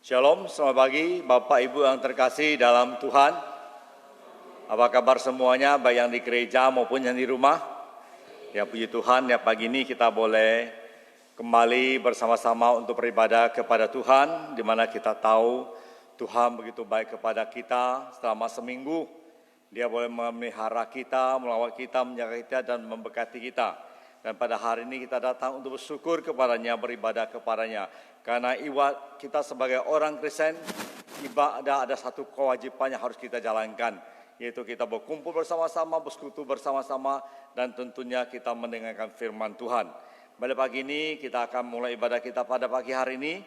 Shalom, selamat pagi Bapak Ibu yang terkasih dalam Tuhan. Apa kabar semuanya, baik yang di gereja maupun yang di rumah? Ya puji Tuhan, ya pagi ini kita boleh kembali bersama-sama untuk beribadah kepada Tuhan, di mana kita tahu Tuhan begitu baik kepada kita selama seminggu. Dia boleh memelihara kita, melawat kita, menjaga kita, dan memberkati kita. Dan pada hari ini kita datang untuk bersyukur kepadanya, beribadah kepadanya. Karena kita sebagai orang Kristen, ibadah ada satu kewajiban yang harus kita jalankan, yaitu kita berkumpul bersama-sama, bersekutu bersama-sama, dan tentunya kita mendengarkan firman Tuhan. Pada pagi ini kita akan mulai ibadah kita pada pagi hari ini.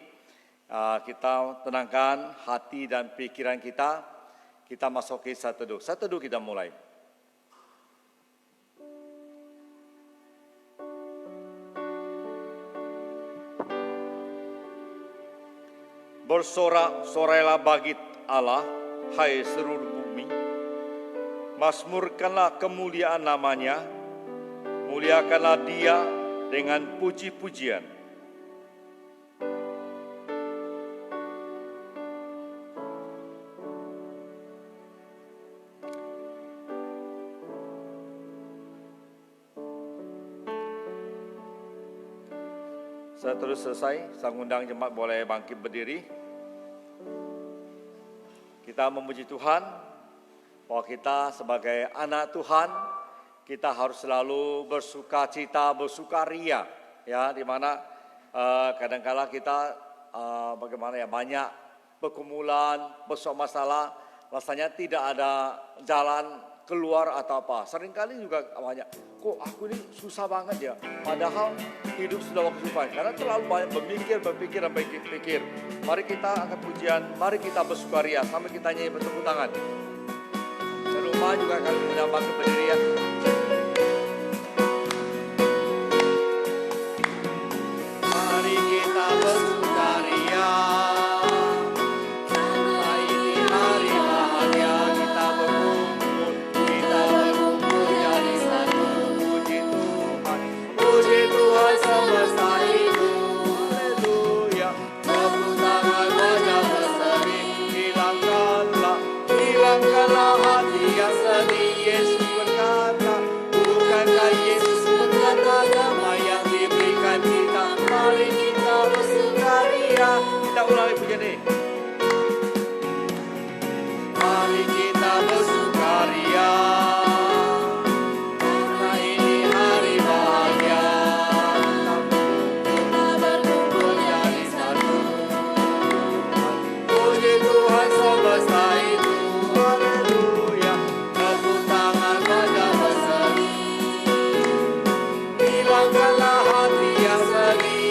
Kita tenangkan hati dan pikiran kita. Kita masuki saat teduh. Saat teduh kita mulai. Bersorak-sorailah bagi Allah, hai seluruh bumi. Mazmurkanlah kemuliaan namanya, muliakanlah Dia dengan puji-pujian. Saya terus selesai, saya undang jemaat boleh bangkit berdiri. Kita memuji Tuhan, bahwa kita sebagai anak Tuhan, kita harus selalu bersuka cita, bersukaria, ya, di mana kadang-kala kita banyak pergumulan, bersuatu masalah, rasanya tidak ada jalan keluar atau apa. Seringkali juga banyak, kok aku ini susah banget ya, padahal hidup sudah waktu Tuhan, karena terlalu banyak berpikir dan berpikir. Mari kita angkat pujian, mari kita bersukaria sambil kita nyanyi bertepuk tangan. Di rumah juga kami menambahkan berdiri ya. Mari kita bersukaria. Kita ulangi pujian ini. Mari kita bersukaria, karena ini hari bahagia. Kita berkumpul jadi satu. Puji Tuhan semesta itu. Haleluya. Tepuk tangan pada berseri. Hilangkanlah hati yang sedih.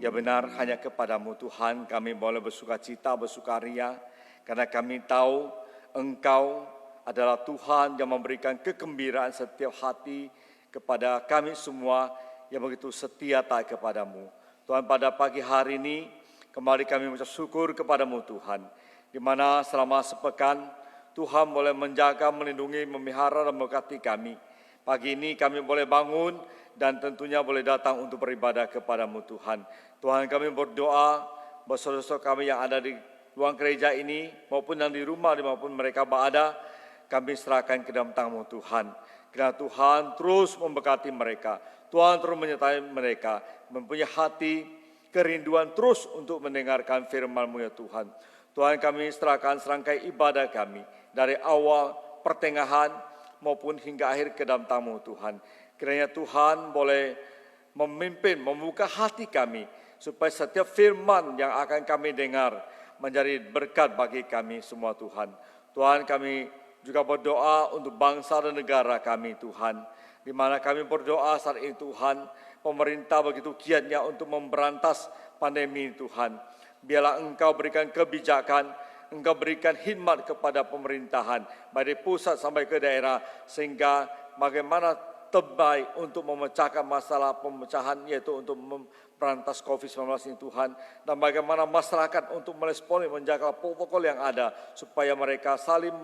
Ya benar, hanya kepadamu Tuhan kami boleh bersuka cita, bersukaria, karena kami tahu Engkau adalah Tuhan yang memberikan kegembiraan setiap hati kepada kami semua yang begitu setia taat kepadamu. Tuhan, pada pagi hari ini kembali kami mengucap syukur kepadamu Tuhan, di mana selama sepekan Tuhan boleh menjaga, melindungi, memelihara dan memberkati kami. Pagi ini kami boleh bangun dan tentunya boleh datang untuk beribadah kepadamu Tuhan. Tuhan, kami berdoa saudara-saudara kami yang ada di ruang gereja ini maupun yang di rumah maupun mereka berada, kami serahkan ke dalam tangan-Mu Tuhan. Kiranya Tuhan terus memberkati mereka, Tuhan terus menyertai mereka, mempunyai hati kerinduan terus untuk mendengarkan firman-Mu ya Tuhan. Tuhan, kami serahkan serangkai ibadah kami dari awal, pertengahan maupun hingga akhir ke dalam tangan-Mu Tuhan. Kiranya Tuhan boleh memimpin, membuka hati kami, supaya setiap firman yang akan kami dengar menjadi berkat bagi kami semua Tuhan. Tuhan, kami juga berdoa untuk bangsa dan negara kami Tuhan, di mana kami berdoa saat ini Tuhan, pemerintah begitu giatnya untuk memberantas pandemi Tuhan. Biarlah Engkau berikan kebijakan, Engkau berikan hikmat kepada pemerintahan, dari pusat sampai ke daerah, sehingga bagaimana terbaik untuk memecahkan masalah pemecahan, yaitu untuk memberantas COVID-19 ini Tuhan. Dan bagaimana masyarakat untuk meresponi, menjaga protokol yang ada, supaya mereka saling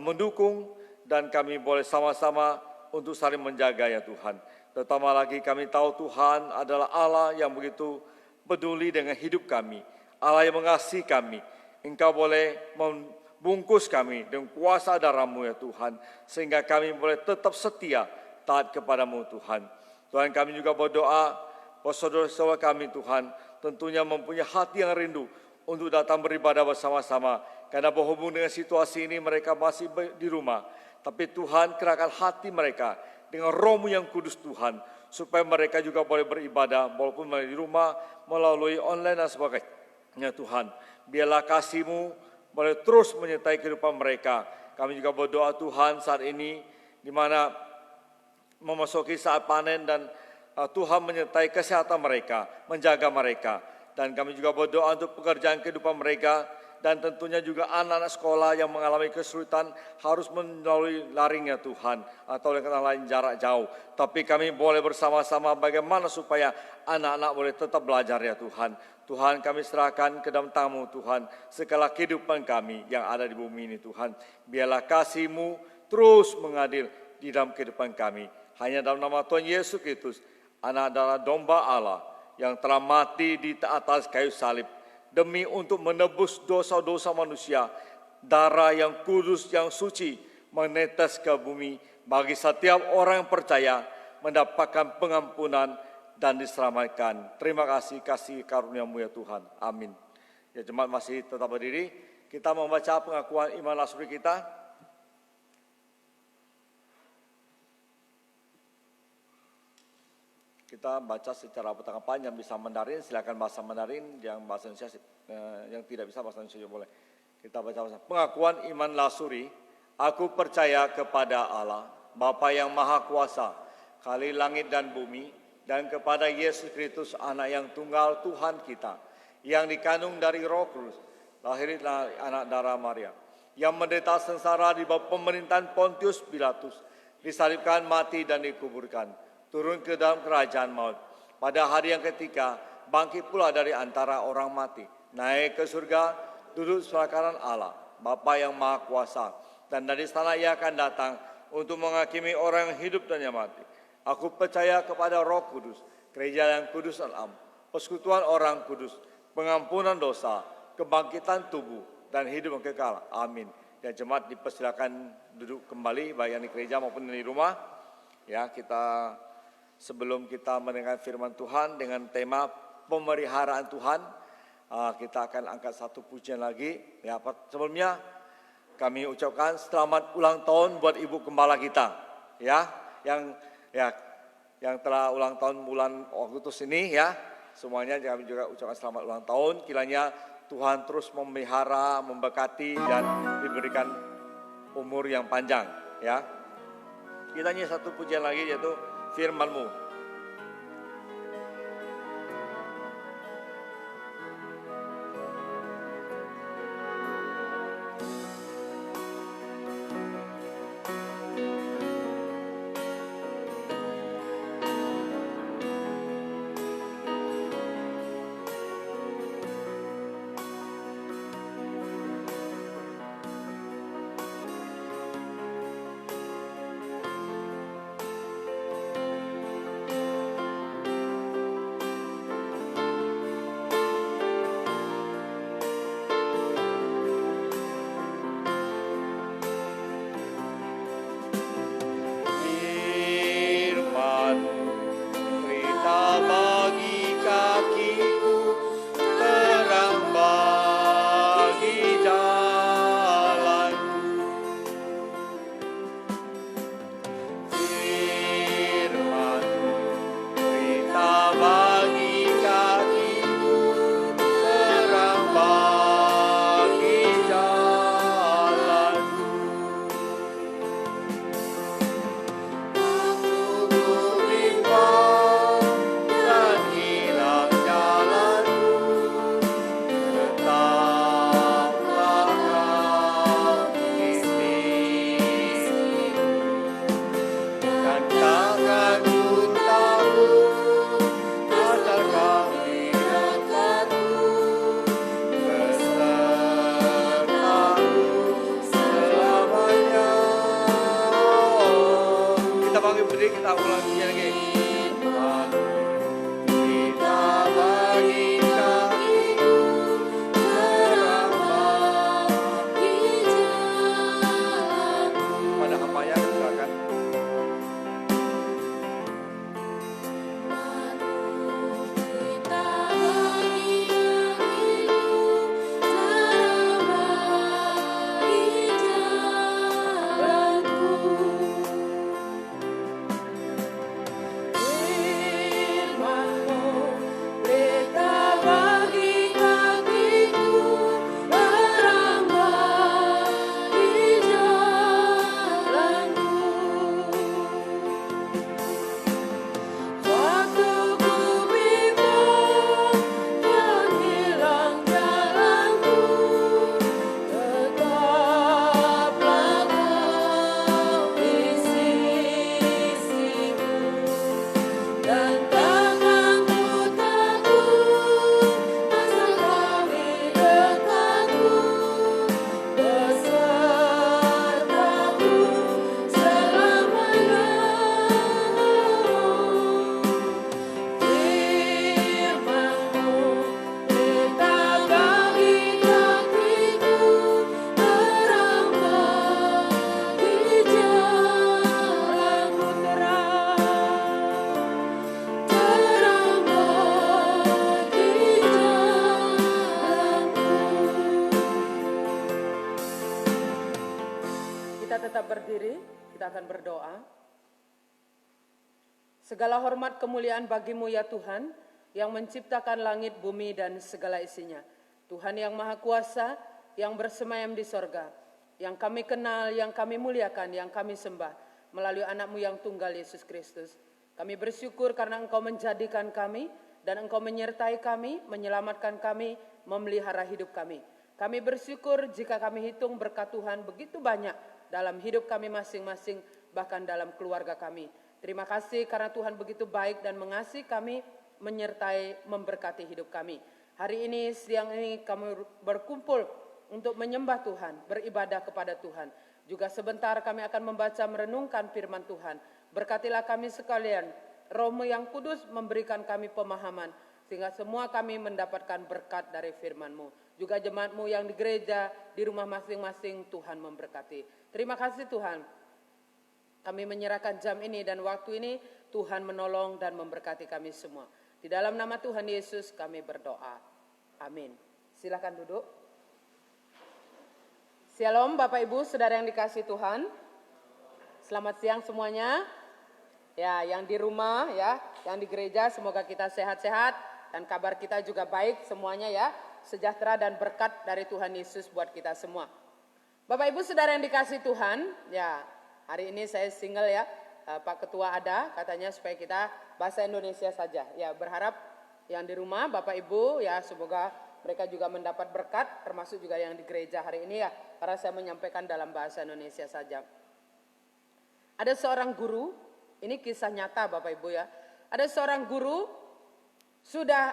mendukung dan kami boleh sama-sama untuk saling menjaga ya Tuhan. Terutama lagi kami tahu Tuhan adalah Allah yang begitu peduli dengan hidup kami, Allah yang mengasihi kami. Engkau boleh membungkus kami dengan kuasa darah-Mu ya Tuhan, sehingga kami boleh tetap setia taat kepadamu Tuhan. Tuhan, kami juga berdoa bahwa saudara-saudara kami Tuhan tentunya mempunyai hati yang rindu untuk datang beribadah bersama-sama, karena berhubung dengan situasi ini mereka masih di rumah. Tapi Tuhan, kerahkan hati mereka dengan Roh-Mu yang kudus Tuhan, supaya mereka juga boleh beribadah walaupun di rumah melalui online dan sebagainya Tuhan. Biarlah kasih-Mu boleh terus menyertai kehidupan mereka. Kami juga berdoa Tuhan saat ini di mana memasuki saat panen dan Tuhan menyertai kesehatan mereka, menjaga mereka. Dan kami juga berdoa untuk pekerjaan kehidupan mereka, dan tentunya juga anak-anak sekolah yang mengalami kesulitan harus melalui daring ya Tuhan, atau yang kata lain jarak jauh. Tapi kami boleh bersama-sama bagaimana supaya anak-anak boleh tetap belajar ya Tuhan. Tuhan, kami serahkan ke dalam tangan-Mu Tuhan segala kehidupan kami yang ada di bumi ini Tuhan. Biarlah kasih-Mu terus mengadil di dalam kehidupan kami. Hanya dalam nama Tuhan Yesus Kristus, Anak darah domba Allah yang telah mati di atas kayu salib, demi untuk menebus dosa-dosa manusia. Darah yang kudus, yang suci menetes ke bumi bagi setiap orang yang percaya mendapatkan pengampunan dan diselamatkan. Terima kasih karunia-Mu ya Tuhan. Amin. Ya, jemaat masih tetap berdiri. Kita membaca pengakuan iman lasuri kita. Kita baca secara bertanggapan. Yang bisa Mandarin silakan bahasa Mandarin, yang bahasa Indonesia yang tidak bisa bahasa Indonesia boleh. Kita baca pengakuan iman lasuri. Aku percaya kepada Allah, Bapa yang Maha Kuasa, Kali langit dan bumi, dan kepada Yesus Kristus, Anak yang tunggal Tuhan kita, yang dikandung dari Roh Kudus, lahir dari anak darah Maria, yang menderita sengsara di bawah pemerintahan Pontius Pilatus, disalibkan, mati dan dikuburkan, turun ke dalam kerajaan maut. Pada hari yang ketiga, bangkit pula dari antara orang mati, naik ke surga, duduk sebelah kanan Allah, Bapa yang Maha Kuasa, dan dari sana Ia akan datang untuk menghakimi orang yang hidup dan yang mati. Aku percaya kepada Roh Kudus, gereja yang kudus dan am, persekutuan orang kudus, pengampunan dosa, kebangkitan tubuh, dan hidup yang kekal. Amin. Dan jemaat dipersilakan duduk kembali, baik yang di gereja maupun di rumah. Ya, kita sebelum kita mendengar firman Tuhan dengan tema pemeliharaan Tuhan, kita akan angkat satu pujian lagi. Ya, sebelumnya kami ucapkan selamat ulang tahun buat Ibu Gembala kita, ya, yang telah ulang tahun bulan Agustus ini, ya. Semuanya kami juga ucapkan selamat ulang tahun. Kiranya Tuhan terus memelihara, memberkati, dan diberikan umur yang panjang, ya. Kita nyanyi satu pujian lagi, yaitu Firman-Mu. kita ulangi lagi. Kita bagi kakiku, terang bagi jalanku. Pada hamba yang silakan. Segala hormat kemuliaan bagimu ya Tuhan, yang menciptakan langit, bumi, dan segala isinya. Tuhan yang maha kuasa, yang bersemayam di sorga, yang kami kenal, yang kami muliakan, yang kami sembah, melalui anakmu yang tunggal Yesus Kristus. Kami bersyukur karena Engkau menjadikan kami, dan Engkau menyertai kami, menyelamatkan kami, memelihara hidup kami. Kami bersyukur jika kami hitung berkat Tuhan begitu banyak dalam hidup kami masing-masing, bahkan dalam keluarga kami. Terima kasih karena Tuhan begitu baik dan mengasihi kami, menyertai, memberkati hidup kami. Hari ini, siang ini kami berkumpul untuk menyembah Tuhan, beribadah kepada Tuhan. Juga sebentar kami akan membaca merenungkan firman Tuhan. Berkatilah kami sekalian, Roh-Mu yang kudus memberikan kami pemahaman, sehingga semua kami mendapatkan berkat dari firman-Mu. Juga jemaat-Mu yang di gereja, di rumah masing-masing, Tuhan memberkati. Terima kasih Tuhan. Kami menyerahkan jam ini dan waktu ini, Tuhan menolong dan memberkati kami semua. Di dalam nama Tuhan Yesus kami berdoa. Amin. Silakan duduk. Shalom Bapak Ibu, Saudara yang dikasihi Tuhan. Selamat siang semuanya. Ya, yang di rumah ya, yang di gereja semoga kita sehat-sehat dan kabar kita juga baik semuanya ya. Sejahtera dan berkat dari Tuhan Yesus buat kita semua. Bapak Ibu Saudara yang dikasihi Tuhan, ya. Hari ini saya single ya, Pak Ketua ada katanya supaya kita bahasa Indonesia saja. Ya berharap yang di rumah Bapak Ibu ya semoga mereka juga mendapat berkat, termasuk juga yang di gereja hari ini ya. Karena saya menyampaikan dalam bahasa Indonesia saja. Ada seorang guru, ini kisah nyata Bapak Ibu ya. Ada seorang guru sudah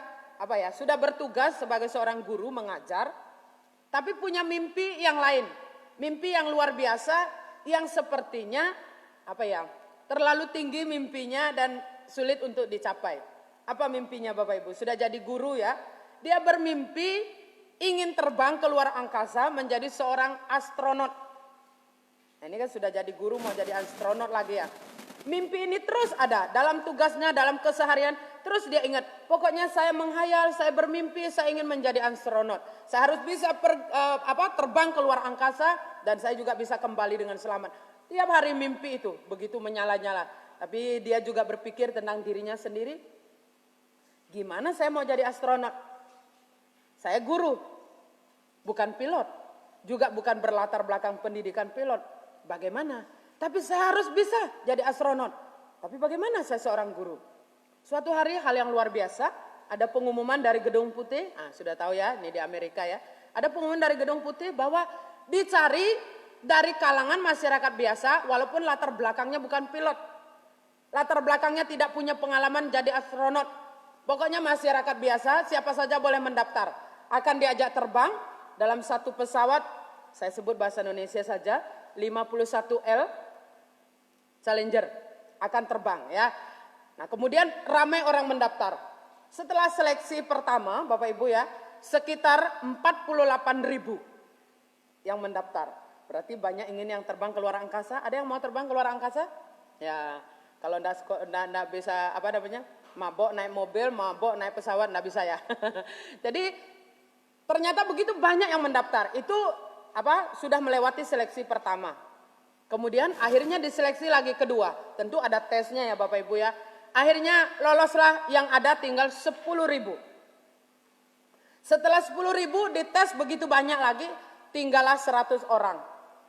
bertugas sebagai seorang guru mengajar, tapi punya mimpi yang lain, mimpi yang luar biasa. Yang sepertinya terlalu tinggi mimpinya dan sulit untuk dicapai. Apa mimpinya Bapak Ibu? Sudah jadi guru ya. Dia bermimpi ingin terbang ke luar angkasa menjadi seorang astronot. Nah, ini kan sudah jadi guru mau jadi astronot lagi ya. Mimpi ini terus ada dalam tugasnya, dalam keseharian. Terus dia ingat, pokoknya saya menghayal, saya bermimpi, saya ingin menjadi astronot. Saya harus bisa terbang ke luar angkasa dan saya juga bisa kembali dengan selamat. Tiap hari mimpi itu begitu menyala-nyala. Tapi dia juga berpikir tentang dirinya sendiri. Gimana saya mau jadi astronot? Saya guru, bukan pilot. Juga bukan berlatar belakang pendidikan pilot. Bagaimana? Tapi saya harus bisa jadi astronot. Tapi bagaimana saya seorang guru? Suatu hari hal yang luar biasa, ada pengumuman dari Gedung Putih, sudah tahu ya, ini di Amerika ya. Ada pengumuman dari Gedung Putih bahwa dicari dari kalangan masyarakat biasa, walaupun latar belakangnya bukan pilot. Latar belakangnya tidak punya pengalaman jadi astronot. Pokoknya masyarakat biasa, siapa saja boleh mendaftar. Akan diajak terbang dalam satu pesawat, saya sebut bahasa Indonesia saja, 51L Challenger. akan terbang ya. Nah kemudian ramai orang mendaftar. Setelah seleksi pertama Bapak Ibu ya, sekitar 48.000 yang mendaftar. Berarti banyak ingin yang terbang ke luar angkasa. Ada yang mau terbang ke luar angkasa? Ya, kalau enggak bisa mabok naik mobil, mabok naik pesawat, enggak bisa ya. Jadi ternyata begitu banyak yang mendaftar. Itu sudah melewati seleksi pertama. Kemudian akhirnya diseleksi lagi kedua. Tentu ada tesnya ya Bapak Ibu ya. Akhirnya loloslah yang ada tinggal 10.000. Setelah 10.000 dites begitu banyak lagi, tinggallah 100 orang.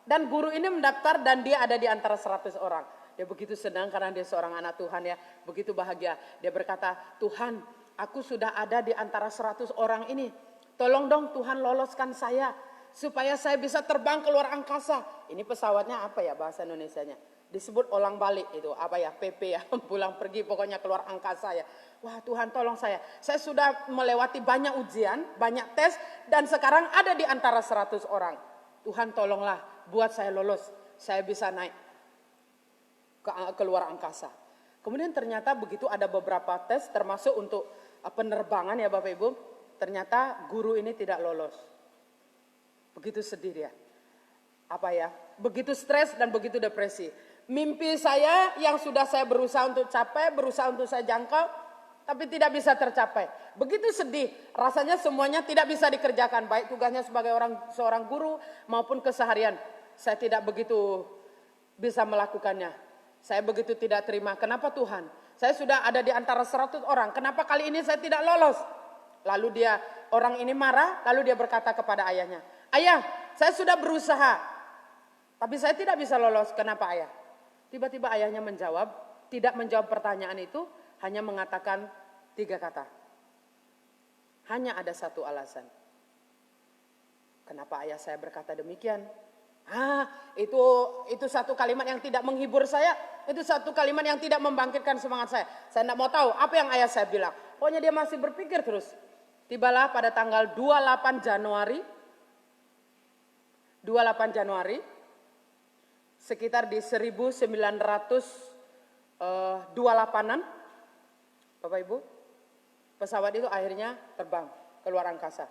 Dan guru ini mendaftar dan dia ada di antara 100 orang. Dia begitu senang karena dia seorang anak Tuhan ya. Begitu bahagia. Dia berkata, Tuhan aku sudah ada di antara 100 orang ini. Tolong dong Tuhan loloskan saya. Supaya saya bisa terbang ke luar angkasa. Ini pesawatnya apa ya bahasa Indonesianya? Disebut olang balik itu PP ya. Pulang pergi pokoknya keluar angkasa ya. Wah Tuhan tolong saya. Saya sudah melewati banyak ujian, banyak tes. Dan sekarang ada di antara 100 orang. Tuhan tolonglah buat saya lolos. Saya bisa naik ke luar angkasa. Kemudian ternyata begitu ada beberapa tes termasuk untuk penerbangan ya Bapak Ibu. Ternyata guru ini tidak lolos. Begitu sedih dia. Begitu stres dan begitu depresi. Mimpi saya yang sudah saya berusaha untuk capai, berusaha untuk saya jangkau, tapi tidak bisa tercapai. Begitu sedih, rasanya semuanya tidak bisa dikerjakan. Baik tugasnya sebagai seorang guru maupun keseharian. Saya tidak begitu bisa melakukannya. Saya begitu tidak terima. Kenapa Tuhan? Saya sudah ada di antara 100 orang. Kenapa kali ini saya tidak lolos? Lalu orang ini marah, lalu dia berkata kepada ayahnya. Ayah, saya sudah berusaha. Tapi saya tidak bisa lolos. Kenapa ayah? Tiba-tiba ayahnya menjawab, tidak menjawab pertanyaan itu, hanya mengatakan 3 kata. Hanya ada satu alasan. Kenapa ayah saya berkata demikian? Itu satu kalimat yang tidak menghibur saya. Itu satu kalimat yang tidak membangkitkan semangat saya. Saya tidak mau tahu apa yang ayah saya bilang. Pokoknya dia masih berpikir terus. Tibalah pada tanggal 28 Januari. Sekitar di 1928-an. Bapak Ibu. Pesawat itu akhirnya terbang ke luar angkasa.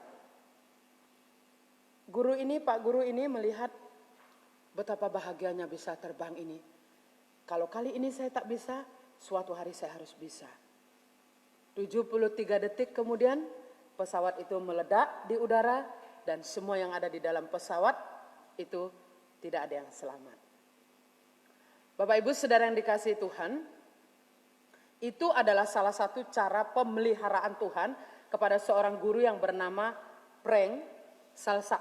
Pak guru ini melihat betapa bahagianya bisa terbang ini. Kalau kali ini saya tak bisa, suatu hari saya harus bisa. 73 detik kemudian pesawat itu meledak di udara dan semua yang ada di dalam pesawat itu tidak ada yang selamat. Bapak Ibu Saudara yang dikasihi Tuhan, itu adalah salah satu cara pemeliharaan Tuhan kepada seorang guru yang bernama Preng Salsak.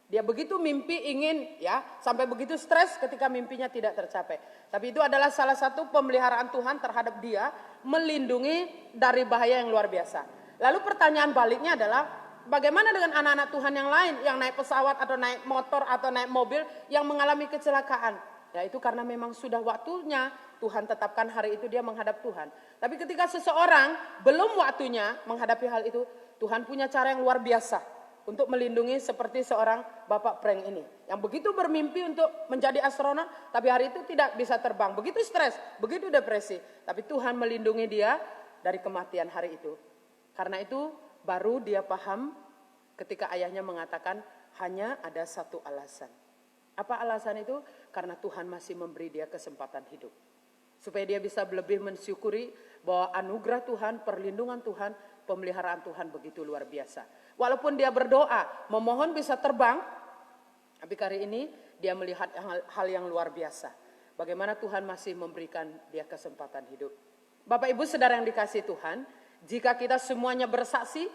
Dia begitu mimpi ingin sampai begitu stres ketika mimpinya tidak tercapai. Tapi itu adalah salah satu pemeliharaan Tuhan terhadap dia, melindungi dari bahaya yang luar biasa. Lalu pertanyaan baliknya adalah, bagaimana dengan anak-anak Tuhan yang lain yang naik pesawat atau naik motor atau naik mobil yang mengalami kecelakaan? Ya itu karena memang sudah waktunya Tuhan tetapkan hari itu dia menghadap Tuhan. Tapi ketika seseorang belum waktunya menghadapi hal itu, Tuhan punya cara yang luar biasa untuk melindungi seperti seorang Bapak Preng ini. Yang begitu bermimpi untuk menjadi astronot, tapi hari itu tidak bisa terbang. Begitu stres, begitu depresi. Tapi Tuhan melindungi dia dari kematian hari itu. Karena itu baru dia paham ketika ayahnya mengatakan hanya ada satu alasan. Apa alasan itu? Karena Tuhan masih memberi dia kesempatan hidup. Supaya dia bisa lebih mensyukuri bahwa anugerah Tuhan, perlindungan Tuhan, pemeliharaan Tuhan begitu luar biasa. Walaupun dia berdoa, memohon bisa terbang, tapi kali ini dia melihat hal yang luar biasa. Bagaimana Tuhan masih memberikan dia kesempatan hidup. Bapak Ibu Saudara yang dikasihi Tuhan, jika kita semuanya bersaksi,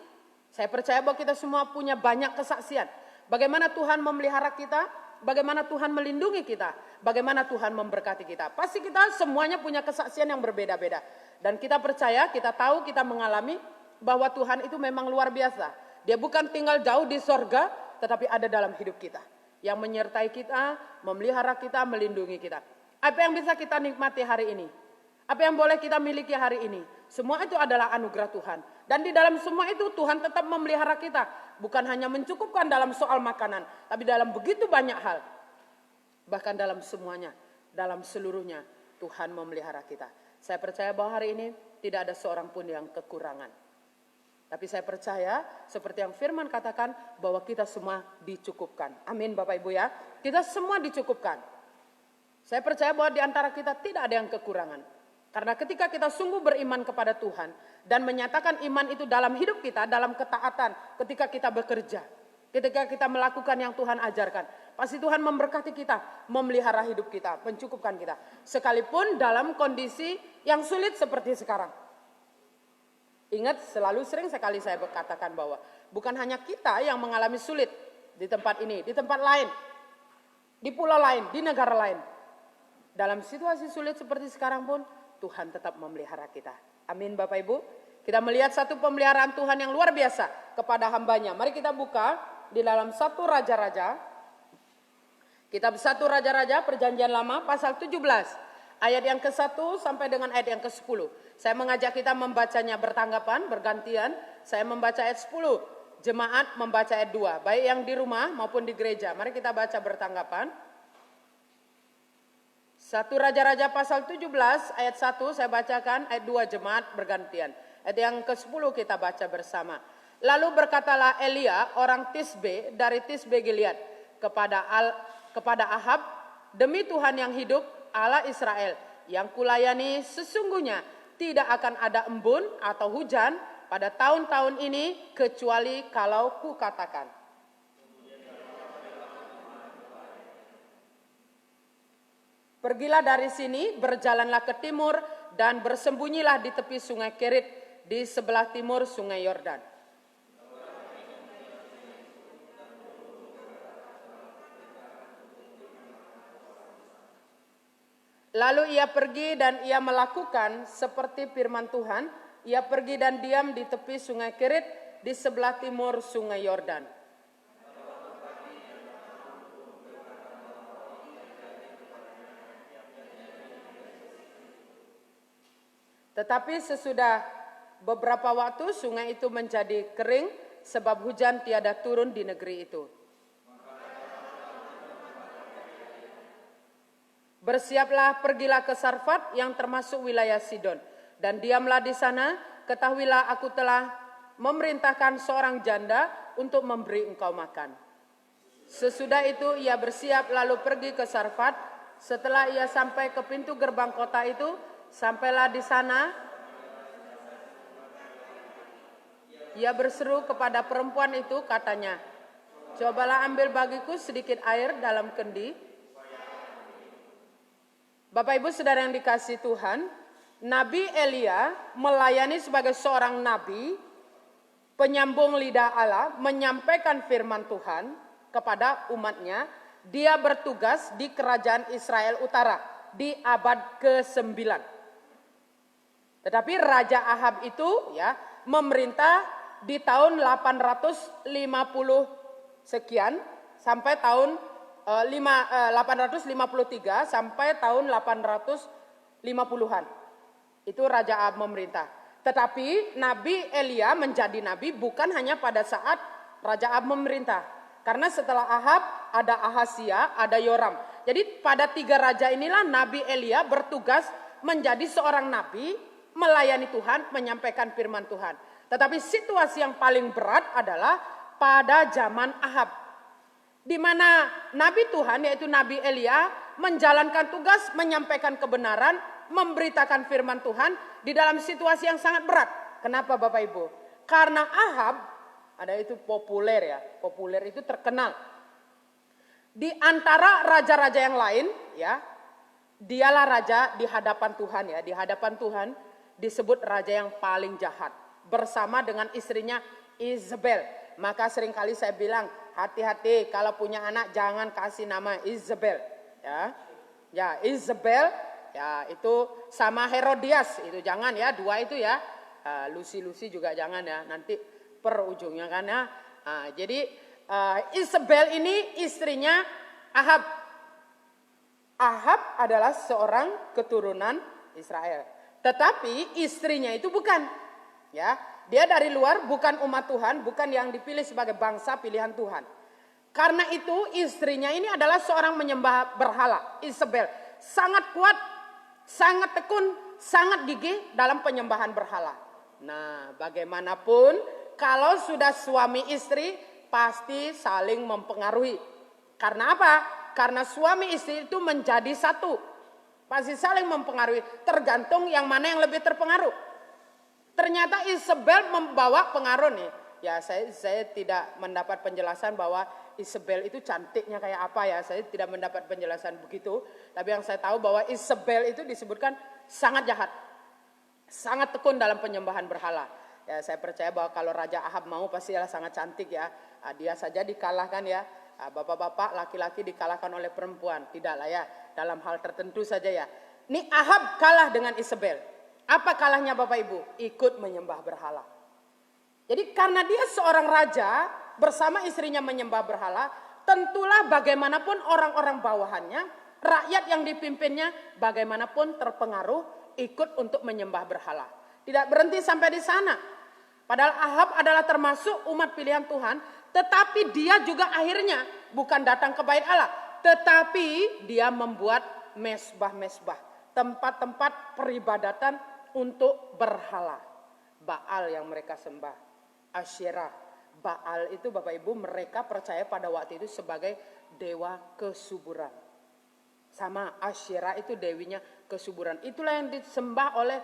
saya percaya bahwa kita semua punya banyak kesaksian. Bagaimana Tuhan memelihara kita, bagaimana Tuhan melindungi kita, bagaimana Tuhan memberkati kita. Pasti kita semuanya punya kesaksian yang berbeda-beda. Dan kita percaya, kita tahu, kita mengalami bahwa Tuhan itu memang luar biasa. Dia bukan tinggal jauh di sorga, tetapi ada dalam hidup kita. Yang menyertai kita, memelihara kita, melindungi kita. Apa yang bisa kita nikmati hari ini? Apa yang boleh kita miliki hari ini? Semua itu adalah anugerah Tuhan. Dan di dalam semua itu Tuhan tetap memelihara kita. Bukan hanya mencukupkan dalam soal makanan, tapi dalam begitu banyak hal. Bahkan dalam semuanya, dalam seluruhnya. Tuhan memelihara kita. Saya percaya bahwa hari ini tidak ada seorang pun yang kekurangan. Tapi saya percaya seperti yang firman katakan bahwa kita semua dicukupkan. Amin Bapak Ibu ya. Kita semua dicukupkan. Saya percaya bahwa di antara kita tidak ada yang kekurangan. Karena ketika kita sungguh beriman kepada Tuhan dan menyatakan iman itu dalam hidup kita, dalam ketaatan, ketika kita bekerja, ketika kita melakukan yang Tuhan ajarkan, pasti Tuhan memberkati kita, memelihara hidup kita, mencukupkan kita. Sekalipun dalam kondisi yang sulit seperti sekarang. Ingat, selalu sering sekali saya katakan bahwa bukan hanya kita yang mengalami sulit di tempat ini, di tempat lain, di pulau lain, di negara lain. Dalam situasi sulit seperti sekarang pun, Tuhan tetap memelihara kita. Amin Bapak Ibu. Kita melihat satu pemeliharaan Tuhan yang luar biasa kepada hambanya. Mari kita buka di dalam 1 Raja-Raja. Kitab 1 Raja-Raja Perjanjian Lama pasal 17. Ayat yang ke-1 sampai dengan ayat yang ke-10. Saya mengajak kita membacanya bertanggapan, bergantian. Saya membaca ayat 10. Jemaat membaca ayat 2. Baik yang di rumah maupun di gereja. Mari kita baca bertanggapan. 1 Raja-Raja pasal 17 ayat 1 saya bacakan, ayat 2 jemaat bergantian. Ayat yang ke-10 kita baca bersama. Lalu berkatalah Elia orang Tisbe dari Tisbe Gilead kepada Ahab, demi Tuhan yang hidup Allah Israel yang kulayani, sesungguhnya tidak akan ada embun atau hujan pada tahun-tahun ini kecuali kalau kukatakan. Pergilah dari sini, berjalanlah ke timur dan bersembunyilah di tepi sungai Kerit di sebelah timur sungai Yordan. Lalu ia pergi dan ia melakukan seperti firman Tuhan. Ia pergi dan diam di tepi sungai Kerit di sebelah timur sungai Yordan. Tetapi sesudah beberapa waktu sungai itu menjadi kering sebab hujan tiada turun di negeri itu. Bersiaplah, pergilah ke Sarfat yang termasuk wilayah Sidon. Dan diamlah di sana, ketahuilah aku telah memerintahkan seorang janda untuk memberi engkau makan. Sesudah itu ia bersiap lalu pergi ke Sarfat. Setelah ia sampai ke pintu gerbang kota itu, sampailah di sana, ia berseru kepada perempuan itu, katanya, cobalah ambil bagiku sedikit air dalam kendi. Bapak Ibu Saudara yang dikasihi Tuhan, Nabi Elia melayani sebagai seorang nabi, penyambung lidah Allah, menyampaikan firman Tuhan kepada umatnya. Dia bertugas di kerajaan Israel Utara di abad ke-9. Tetapi Raja Ahab itu ya memerintah di tahun 850 sekian sampai tahun 853 sampai tahun 850-an. Itu Raja Ahab memerintah. Tetapi Nabi Elia menjadi nabi bukan hanya pada saat Raja Ahab memerintah. Karena setelah Ahab ada Ahazia, ada Yoram. Jadi pada 3 raja inilah Nabi Elia bertugas menjadi seorang nabi, melayani Tuhan, menyampaikan firman Tuhan. Tetapi situasi yang paling berat adalah pada zaman Ahab. Di mana Nabi Tuhan yaitu Nabi Elia menjalankan tugas, menyampaikan kebenaran, memberitakan firman Tuhan di dalam situasi yang sangat berat. Kenapa Bapak Ibu? Karena Ahab, ada itu populer ya, populer itu terkenal. Di antara raja-raja yang lain ya, dialah raja di hadapan Tuhan ya, di hadapan Tuhan disebut raja yang paling jahat bersama dengan istrinya Isabel. Maka seringkali saya bilang hati-hati kalau punya anak jangan kasih nama Isabel ya. Ya Isabel ya itu sama Herodias itu jangan ya, dua itu ya. Lucy juga jangan ya, nanti per ujungnya kan ya. Jadi Isabel ini istrinya Ahab. Ahab adalah seorang keturunan Israel. Tetapi istrinya itu bukan. Ya, dia dari luar, bukan umat Tuhan, bukan yang dipilih sebagai bangsa pilihan Tuhan. Karena itu istrinya ini adalah seorang menyembah berhala, Isabel. Sangat kuat, sangat tekun, sangat gigih dalam penyembahan berhala. Nah, bagaimanapun kalau sudah suami istri pasti saling mempengaruhi. Karena apa? Karena suami istri itu menjadi satu. Pasti saling mempengaruhi, tergantung yang mana yang lebih terpengaruh. Ternyata Isabel membawa pengaruh nih. Ya, saya tidak mendapat penjelasan bahwa Isabel itu cantiknya kayak apa ya. Saya tidak mendapat penjelasan begitu. Tapi yang saya tahu bahwa Isabel itu disebutkan sangat jahat. Sangat tekun dalam penyembahan berhala. Ya, saya percaya bahwa kalau Raja Ahab mau pasti adalah sangat cantik ya. Dia saja dikalahkan ya. Bapak-bapak, laki-laki dikalahkan oleh perempuan. Tidaklah ya, dalam hal tertentu saja ya. Ini Ahab kalah dengan Isabel. Apa kalahnya Bapak Ibu? Ikut menyembah berhala. Jadi karena dia seorang raja bersama istrinya menyembah berhala, tentulah bagaimanapun orang-orang bawahannya, rakyat yang dipimpinnya bagaimanapun terpengaruh ikut untuk menyembah berhala. Tidak berhenti sampai di sana. Padahal Ahab adalah termasuk umat pilihan Tuhan, tetapi dia juga akhirnya bukan datang ke bait Allah, tetapi dia membuat mesbah-mesbah, tempat-tempat peribadatan untuk berhala. Baal yang mereka sembah, Asyerah. Baal itu Bapak Ibu mereka percaya pada waktu itu sebagai dewa kesuburan. Sama Asyerah itu dewinya kesuburan. Itulah yang disembah oleh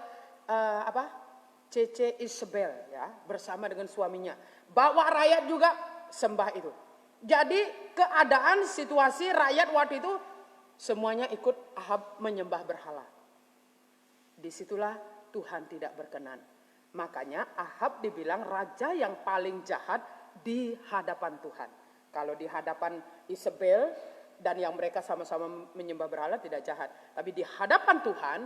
Cece Isabel ya, bersama dengan suaminya. Bawa rakyat juga sembah itu. Jadi keadaan situasi rakyat waktu itu semuanya ikut Ahab menyembah berhala. Disitulah Tuhan tidak berkenan. Makanya Ahab dibilang raja yang paling jahat di hadapan Tuhan. Kalau di hadapan Isabel dan yang mereka sama-sama menyembah berhala tidak jahat. Tapi di hadapan Tuhan,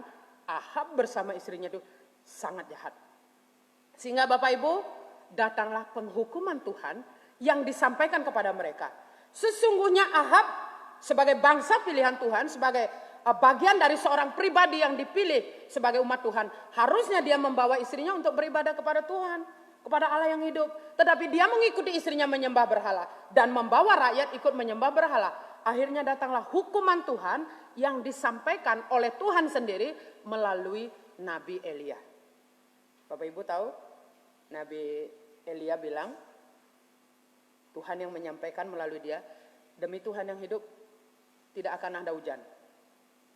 Ahab bersama istrinya itu sangat jahat. Sehingga Bapak Ibu, datanglah penghukuman Tuhan yang disampaikan kepada mereka. Sesungguhnya Ahab sebagai bangsa pilihan Tuhan, sebagai bagian dari seorang pribadi yang dipilih sebagai umat Tuhan, harusnya dia membawa istrinya untuk beribadah kepada Tuhan, kepada Allah yang hidup. Tetapi dia mengikuti istrinya menyembah berhala dan membawa rakyat ikut menyembah berhala. Akhirnya datanglah hukuman Tuhan yang disampaikan oleh Tuhan sendiri melalui Nabi Elia. Bapak Ibu tahu, Nabi Elia bilang, Tuhan yang menyampaikan melalui dia, demi Tuhan yang hidup, tidak akan ada hujan.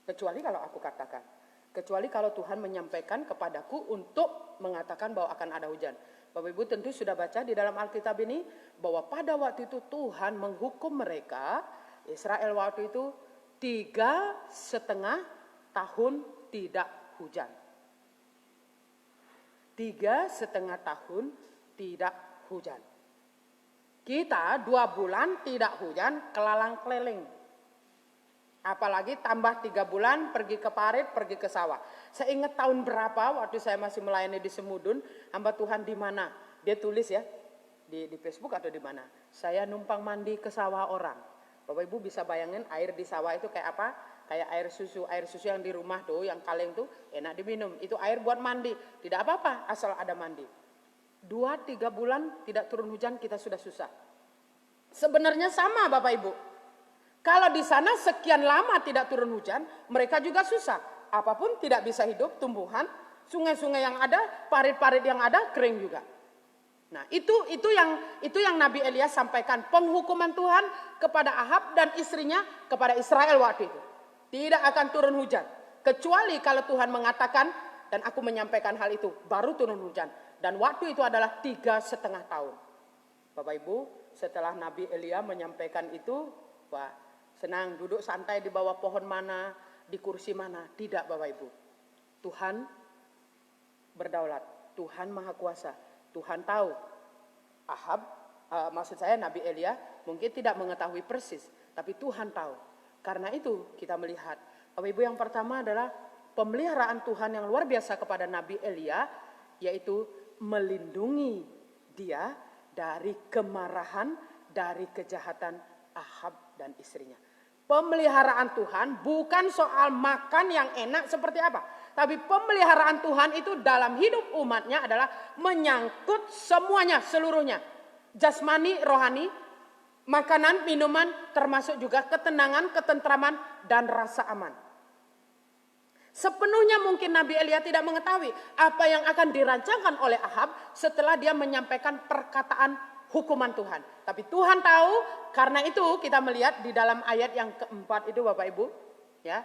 Kecuali kalau aku katakan. Kecuali kalau Tuhan menyampaikan kepadaku untuk mengatakan bahwa akan ada hujan. Bapak Ibu tentu sudah baca di dalam Alkitab ini, bahwa pada waktu itu Tuhan menghukum mereka, Israel waktu itu 3,5 tahun tidak hujan. 3,5 tahun tidak hujan. Kita 2 bulan tidak hujan, kelalang keleleng. Apalagi tambah 3 bulan pergi ke parit, pergi ke sawah. Saya ingat tahun berapa waktu saya masih melayani di Semudun, hamba Tuhan di mana? Dia tulis ya di Facebook atau di mana? Saya numpang mandi ke sawah orang. Bapak Ibu bisa bayangin air di sawah itu kayak apa? Kayak air susu yang di rumah tuh, yang kaleng tuh enak diminum. Itu air buat mandi, tidak apa-apa asal ada mandi. 2-3 bulan tidak turun hujan kita sudah susah. Sebenarnya sama Bapak Ibu. Kalau di sana sekian lama tidak turun hujan, mereka juga susah. Apapun tidak bisa hidup, tumbuhan, sungai-sungai yang ada, parit-parit yang ada kering juga. Nah, itu yang Nabi Elia sampaikan, penghukuman Tuhan kepada Ahab dan istrinya kepada Israel waktu itu. Tidak akan turun hujan, kecuali kalau Tuhan mengatakan dan aku menyampaikan hal itu, baru turun hujan. Dan waktu itu adalah 3,5 tahun. Bapak Ibu, setelah Nabi Elia menyampaikan itu, wah, senang duduk santai di bawah pohon mana, di kursi mana. Tidak Bapak Ibu. Tuhan berdaulat. Tuhan Maha Kuasa. Tuhan tahu. Ahab, maksud saya Nabi Elia mungkin tidak mengetahui persis. Tapi Tuhan tahu. Karena itu kita melihat. Bapak Ibu, yang pertama adalah pemeliharaan Tuhan yang luar biasa kepada Nabi Elia. Yaitu melindungi dia dari kemarahan, dari kejahatan Ahab dan istrinya. Pemeliharaan Tuhan bukan soal makan yang enak seperti apa. Tapi pemeliharaan Tuhan itu dalam hidup umatnya adalah menyangkut semuanya, seluruhnya. Jasmani, rohani, makanan, minuman, termasuk juga ketenangan, ketentraman, dan rasa aman. Sepenuhnya mungkin Nabi Elia tidak mengetahui apa yang akan dirancangkan oleh Ahab setelah dia menyampaikan perkataan hukuman Tuhan. Tapi Tuhan tahu, karena itu kita melihat di dalam ayat yang keempat itu Bapak Ibu, ya.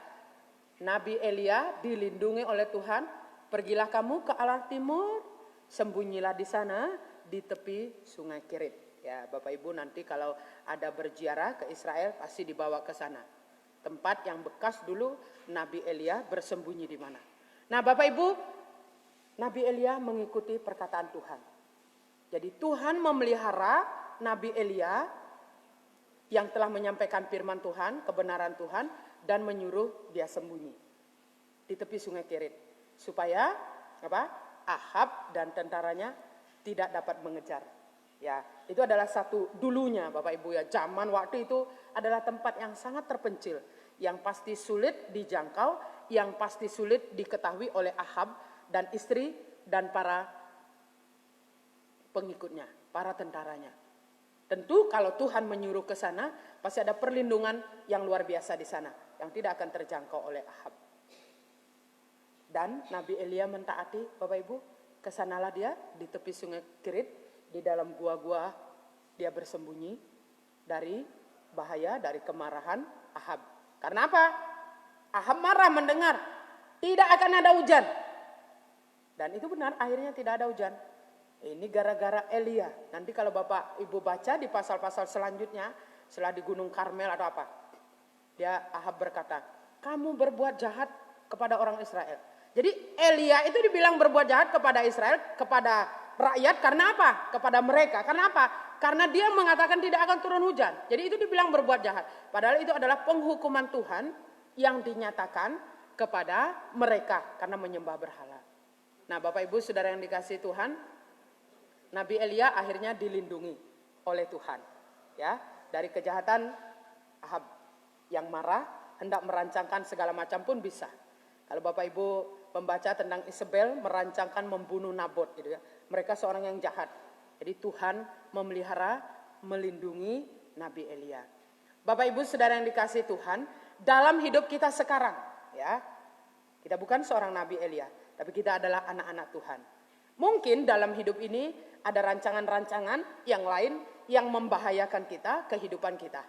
Nabi Elia dilindungi oleh Tuhan, pergilah kamu ke arah timur, sembunyilah di sana di tepi sungai Kerit. Ya, Bapak Ibu nanti kalau ada berziarah ke Israel pasti dibawa ke sana. Tempat yang bekas dulu Nabi Elia bersembunyi di mana. Nah Bapak Ibu, Nabi Elia mengikuti perkataan Tuhan. Jadi Tuhan memelihara Nabi Elia yang telah menyampaikan firman Tuhan, kebenaran Tuhan, dan menyuruh dia sembunyi di tepi sungai Kerit. Supaya Ahab dan tentaranya tidak dapat mengejar. Ya, itu adalah satu dulunya Bapak Ibu ya. Zaman waktu itu adalah tempat yang sangat terpencil, yang pasti sulit dijangkau, yang pasti sulit diketahui oleh Ahab dan istri dan para pengikutnya, para tentaranya. Tentu kalau Tuhan menyuruh ke sana, pasti ada perlindungan yang luar biasa di sana, yang tidak akan terjangkau oleh Ahab. Dan Nabi Elia mentaati Bapak Ibu, kesanalah dia di tepi sungai Kerit, di dalam gua-gua dia bersembunyi dari bahaya, dari kemarahan Ahab. Karena apa? Ahab marah mendengar tidak akan ada hujan. Dan itu benar, akhirnya tidak ada hujan. Ini gara-gara Elia. Nanti kalau Bapak Ibu baca di pasal-pasal selanjutnya, setelah di Gunung Karmel atau apa, dia Ahab berkata, kamu berbuat jahat kepada orang Israel. Jadi Elia itu dibilang berbuat jahat kepada Israel, kepada rakyat, karena apa? Kepada mereka. Karena apa? Karena dia mengatakan tidak akan turun hujan. Jadi itu dibilang berbuat jahat. Padahal itu adalah penghukuman Tuhan yang dinyatakan kepada mereka karena menyembah berhala. Nah Bapak Ibu Saudara yang dikasihi Tuhan, Nabi Elia akhirnya dilindungi oleh Tuhan. Ya, dari kejahatan Ahab yang marah, hendak merancangkan segala macam pun bisa. Kalau Bapak Ibu membaca tentang Isabel merancangkan membunuh Nabot gitu ya. Mereka seorang yang jahat. Jadi Tuhan memelihara, melindungi Nabi Elia. Bapak Ibu Saudara yang dikasihi Tuhan, dalam hidup kita sekarang ya. Kita bukan seorang Nabi Elia, tapi kita adalah anak-anak Tuhan. Mungkin dalam hidup ini ada rancangan-rancangan yang lain yang membahayakan kita, kehidupan kita.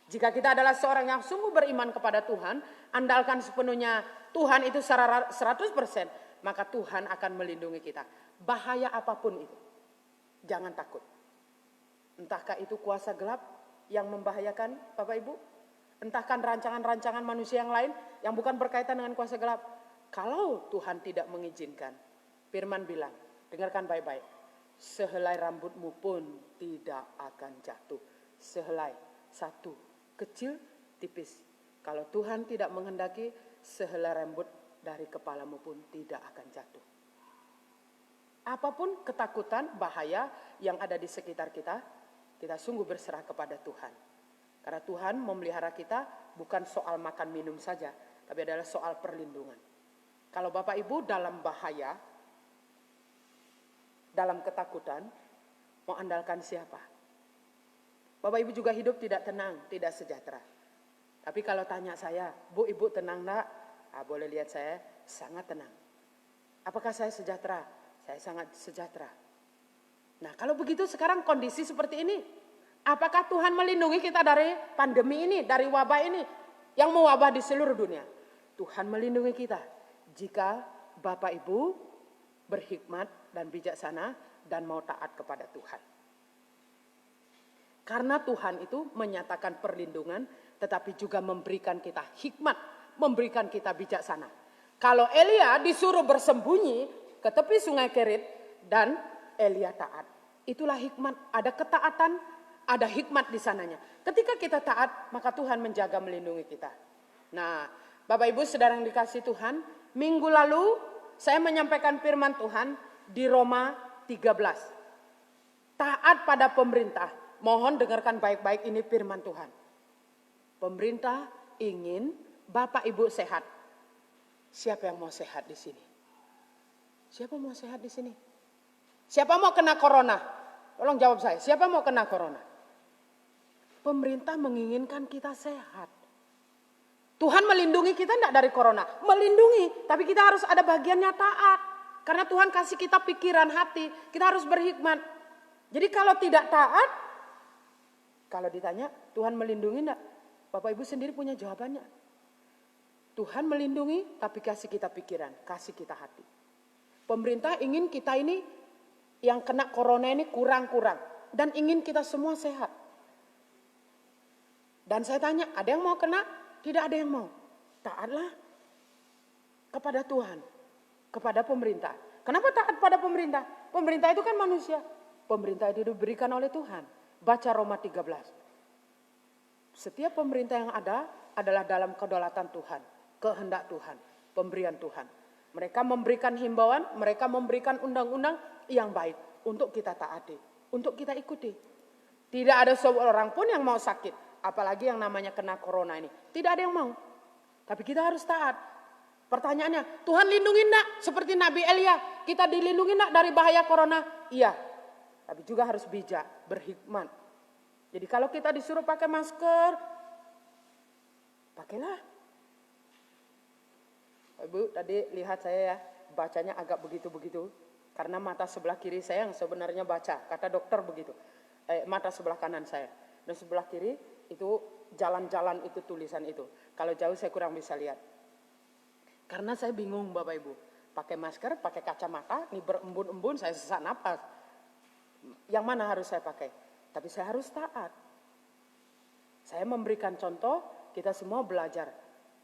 Jika kita adalah seorang yang sungguh beriman kepada Tuhan, andalkan sepenuhnya Tuhan itu secara 100%, maka Tuhan akan melindungi kita. Bahaya apapun itu, jangan takut. Entahkah itu kuasa gelap yang membahayakan Bapak Ibu? Entahkah rancangan-rancangan manusia yang lain yang bukan berkaitan dengan kuasa gelap? Kalau Tuhan tidak mengizinkan, firman bilang, dengarkan baik-baik, sehelai rambutmu pun tidak akan jatuh. Sehelai, satu, kecil, tipis. Kalau Tuhan tidak menghendaki, sehelai rambut dari kepalamu pun tidak akan jatuh. Apapun ketakutan, bahaya yang ada di sekitar kita, kita sungguh berserah kepada Tuhan. Karena Tuhan memelihara kita bukan soal makan minum saja, tapi adalah soal perlindungan. Kalau Bapak Ibu dalam bahaya, dalam ketakutan, mau andalkan siapa? Bapak Ibu juga hidup tidak tenang, tidak sejahtera. Tapi kalau tanya saya, Bu Ibu tenang enggak? Boleh lihat saya sangat tenang. Apakah saya sejahtera? Saya sangat sejahtera. Nah kalau begitu sekarang kondisi seperti ini, apakah Tuhan melindungi kita dari pandemi ini, dari wabah ini yang mewabah di seluruh dunia? Tuhan melindungi kita jika Bapak Ibu berhikmat dan bijaksana dan mau taat kepada Tuhan. Karena Tuhan itu menyatakan perlindungan, tetapi juga memberikan kita hikmat, memberikan kita bijaksana. Kalau Elia disuruh bersembunyi ke tepi sungai Kerit dan Elia taat. Itulah hikmat, ada ketaatan, ada hikmat di sananya. Ketika kita taat, maka Tuhan menjaga melindungi kita. Nah, Bapak Ibu Saudara yang dikasihi Tuhan, minggu lalu saya menyampaikan firman Tuhan di Roma 13. Taat pada pemerintah. Mohon dengarkan baik-baik ini firman Tuhan. Pemerintah ingin Bapak Ibu sehat. Siapa yang mau sehat di sini? Siapa mau sehat di sini? Siapa mau kena corona? Tolong jawab saya. Siapa mau kena corona? Pemerintah menginginkan kita sehat. Tuhan melindungi kita enggak dari corona? Melindungi, tapi kita harus ada bagiannya taat. Karena Tuhan kasih kita pikiran hati, kita harus berhikmat. Jadi kalau tidak taat, kalau ditanya Tuhan melindungi enggak? Bapak Ibu sendiri punya jawabannya. Tuhan melindungi tapi kasih kita pikiran, kasih kita hati. Pemerintah ingin kita ini yang kena corona ini kurang-kurang. Dan ingin kita semua sehat. Dan saya tanya, ada yang mau kena? Tidak ada yang mau. Taatlah kepada Tuhan, kepada pemerintah. Kenapa taat pada pemerintah? Pemerintah itu kan manusia. Pemerintah itu diberikan oleh Tuhan. Baca Roma 13. Setiap pemerintah yang ada adalah dalam kedaulatan Tuhan, kehendak Tuhan, pemberian Tuhan. Mereka memberikan himbauan, mereka memberikan undang-undang yang baik untuk kita taati, untuk kita ikuti. Tidak ada seorang pun yang mau sakit. Apalagi yang namanya kena corona ini. Tidak ada yang mau. Tapi kita harus taat. Pertanyaannya, Tuhan lindungi enggak? Seperti Nabi Elia. Kita dilindungi enggak dari bahaya corona? Iya. Tapi juga harus bijak, berhikmat. Jadi kalau kita disuruh pakai masker, pakailah. Ibu tadi lihat saya ya, bacanya agak begitu-begitu. Karena mata sebelah kiri saya yang sebenarnya baca. Kata dokter begitu. Mata sebelah kanan saya. Dan sebelah kiri itu jalan-jalan itu tulisan itu. Kalau jauh saya kurang bisa lihat. Karena saya bingung Bapak Ibu. Pakai masker, pakai kacamata, ini berembun-embun saya sesak napas. Yang mana harus saya pakai? Tapi saya harus taat. Saya memberikan contoh, kita semua belajar.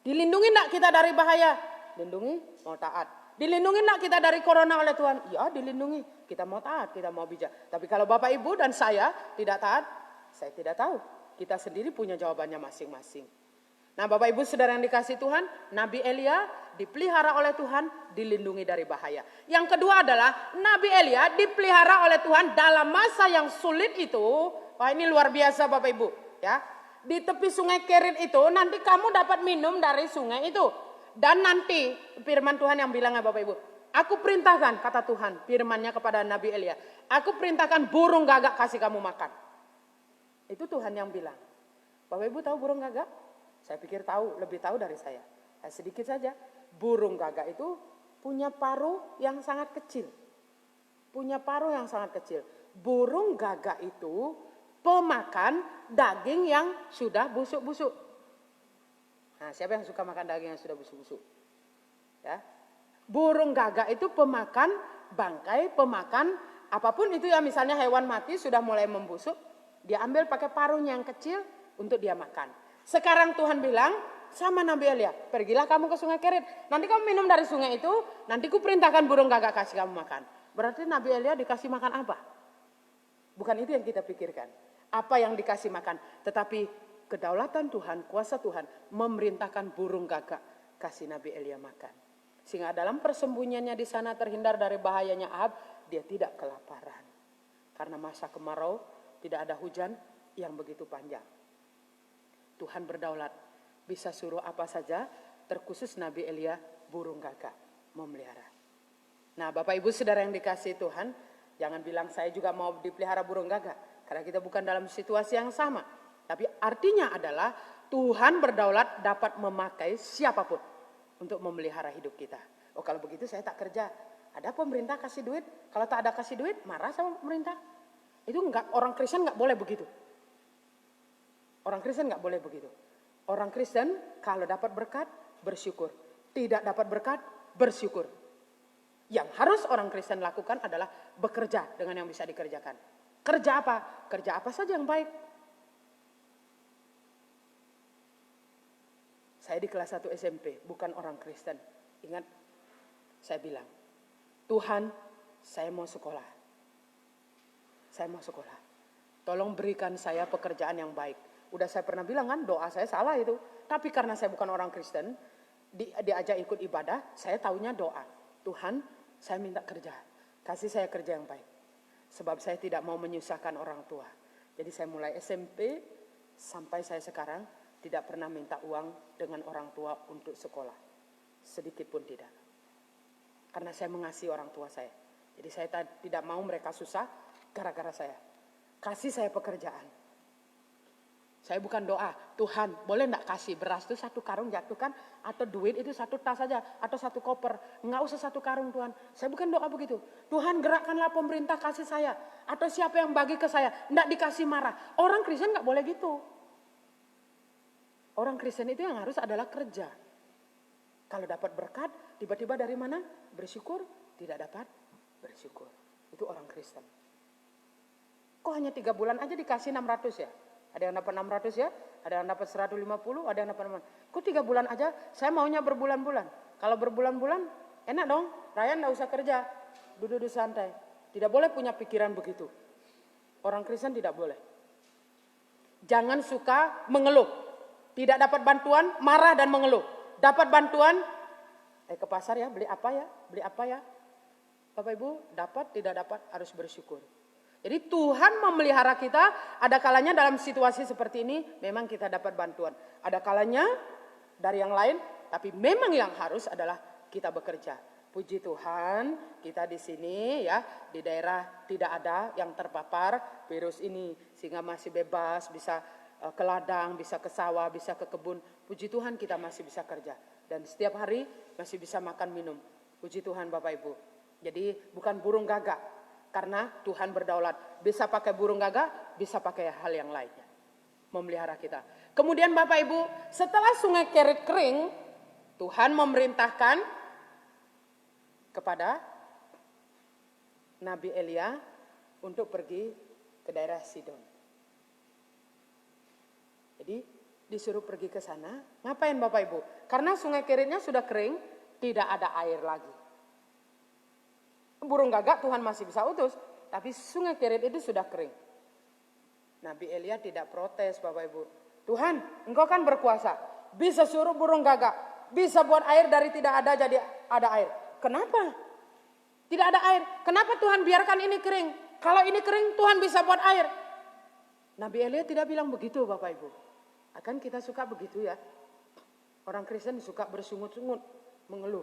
Dilindungi enggak kita dari bahaya? Lindungi, mau taat. Dilindungi enggak kita dari corona oleh Tuhan? Ya dilindungi. Kita mau taat, kita mau bijak. Tapi kalau Bapak Ibu dan saya tidak taat, saya tidak tahu. Kita sendiri punya jawabannya masing-masing. Nah Bapak Ibu saudara yang dikasih Tuhan, Nabi Elia dipelihara oleh Tuhan, dilindungi dari bahaya. Yang kedua adalah Nabi Elia dipelihara oleh Tuhan dalam masa yang sulit itu. Wah ini luar biasa Bapak Ibu. Ya, di tepi sungai Kerit itu nanti kamu dapat minum dari sungai itu. Dan nanti firman Tuhan yang bilang ya Bapak Ibu. Aku perintahkan kata Tuhan firmannya kepada Nabi Elia. Aku perintahkan burung gagak kasih kamu makan. Itu Tuhan yang bilang. Bapak Ibu tahu burung gagak? Saya pikir tahu, lebih tahu dari saya. Sedikit saja. Burung gagak itu punya paruh yang sangat kecil. Punya paruh yang sangat kecil. Burung gagak itu pemakan daging yang sudah busuk-busuk. Nah, siapa yang suka makan daging yang sudah busuk-busuk? Ya. Burung gagak itu pemakan bangkai, pemakan apapun itu ya, misalnya hewan mati sudah mulai membusuk. Dia ambil pakai paruhnya yang kecil untuk dia makan. Sekarang Tuhan bilang sama Nabi Elia, pergilah kamu ke sungai Kerit. Nanti kamu minum dari sungai itu, nanti ku perintahkan burung gagak kasih kamu makan. Berarti Nabi Elia dikasih makan apa? Bukan itu yang kita pikirkan. Apa yang dikasih makan. Tetapi kedaulatan Tuhan, kuasa Tuhan memerintahkan burung gagak kasih Nabi Elia makan. Sehingga dalam persembunyiannya di sana terhindar dari bahayanya Ahab, dia tidak kelaparan. Karena masa kemarau, tidak ada hujan yang begitu panjang. Tuhan berdaulat, bisa suruh apa saja, terkhusus Nabi Elia burung gagak memelihara. Nah Bapak Ibu saudara yang dikasihi Tuhan, jangan bilang saya juga mau dipelihara burung gagak. Karena kita bukan dalam situasi yang sama. Tapi artinya adalah Tuhan berdaulat dapat memakai siapapun untuk memelihara hidup kita. Oh kalau begitu saya tak kerja. Ada pemerintah kasih duit, kalau tak ada kasih duit marah sama pemerintah. Itu enggak, orang Kristen enggak boleh begitu. Orang Kristen enggak boleh begitu. Orang Kristen kalau dapat berkat, bersyukur. Tidak dapat berkat, bersyukur. Yang harus orang Kristen lakukan adalah bekerja dengan yang bisa dikerjakan. Kerja apa? Kerja apa saja yang baik. Saya di kelas 1 SMP, bukan orang Kristen. Ingat, saya bilang, Tuhan, saya mau sekolah. Saya mau sekolah. Tolong berikan saya pekerjaan yang baik. Udah saya pernah bilang kan, doa saya salah itu. Tapi karena saya bukan orang Kristen, diajak ikut ibadah, saya taunya doa. Tuhan, saya minta kerja. Kasih saya kerja yang baik. Sebab saya tidak mau menyusahkan orang tua. Jadi saya mulai SMP sampai saya sekarang tidak pernah minta uang dengan orang tua untuk sekolah. Sedikit pun tidak. Karena saya mengasihi orang tua saya. Jadi saya tidak mau mereka susah gara-gara saya. Kasih saya pekerjaan. Saya bukan doa, Tuhan boleh enggak kasih beras itu 1 karung jatuhkan, atau duit itu 1 tas saja, atau 1 koper. Enggak usah 1 karung Tuhan. Saya bukan doa begitu. Tuhan gerakkanlah pemerintah kasih saya, atau siapa yang bagi ke saya, enggak dikasih marah. Orang Kristen enggak boleh gitu. Orang Kristen itu yang harus adalah kerja. Kalau dapat berkat, tiba-tiba dari mana? Bersyukur, tidak dapat bersyukur. Itu orang Kristen. Kok hanya 3 bulan aja dikasih 600 ya? Ada yang dapat 600 ya, ada yang dapat 150, ada yang dapat 600. Kok 3 bulan aja, saya maunya berbulan-bulan. Kalau berbulan-bulan, enak dong. Ryan enggak usah kerja, duduk santai. Tidak boleh punya pikiran begitu. Orang Kristen tidak boleh. Jangan suka mengeluh. Tidak dapat bantuan, marah dan mengeluh. Dapat bantuan, ke pasar ya, beli apa ya. Bapak Ibu, dapat, tidak dapat, harus bersyukur. Jadi Tuhan memelihara kita, ada kalanya dalam situasi seperti ini memang kita dapat bantuan. Ada kalanya dari yang lain, tapi memang yang harus adalah kita bekerja. Puji Tuhan, kita di sini ya, di daerah tidak ada yang terpapar virus ini, sehingga masih bebas, bisa ke ladang, bisa ke sawah, bisa ke kebun. Puji Tuhan kita masih bisa kerja. Dan setiap hari masih bisa makan minum. Puji Tuhan Bapak Ibu. Jadi bukan burung gagak. Karena Tuhan berdaulat. Bisa pakai burung gagak, bisa pakai hal yang lainnya. Memelihara kita. Kemudian Bapak Ibu, setelah sungai Kerit kering, Tuhan memerintahkan kepada Nabi Elia untuk pergi ke daerah Sidon. Jadi disuruh pergi ke sana. Ngapain Bapak Ibu? Karena sungai Keritnya sudah kering, tidak ada air lagi. Burung gagak Tuhan masih bisa utus, tapi sungai Kerit itu sudah kering. Nabi Elia tidak protes Bapak Ibu. Tuhan, engkau kan berkuasa. Bisa suruh burung gagak. Bisa buat air dari tidak ada jadi ada air. Kenapa? Tidak ada air. Kenapa Tuhan biarkan ini kering? Kalau ini kering Tuhan bisa buat air. Nabi Elia tidak bilang begitu Bapak Ibu. Akan kita suka begitu ya. Orang Kristen suka bersungut-sungut, mengeluh.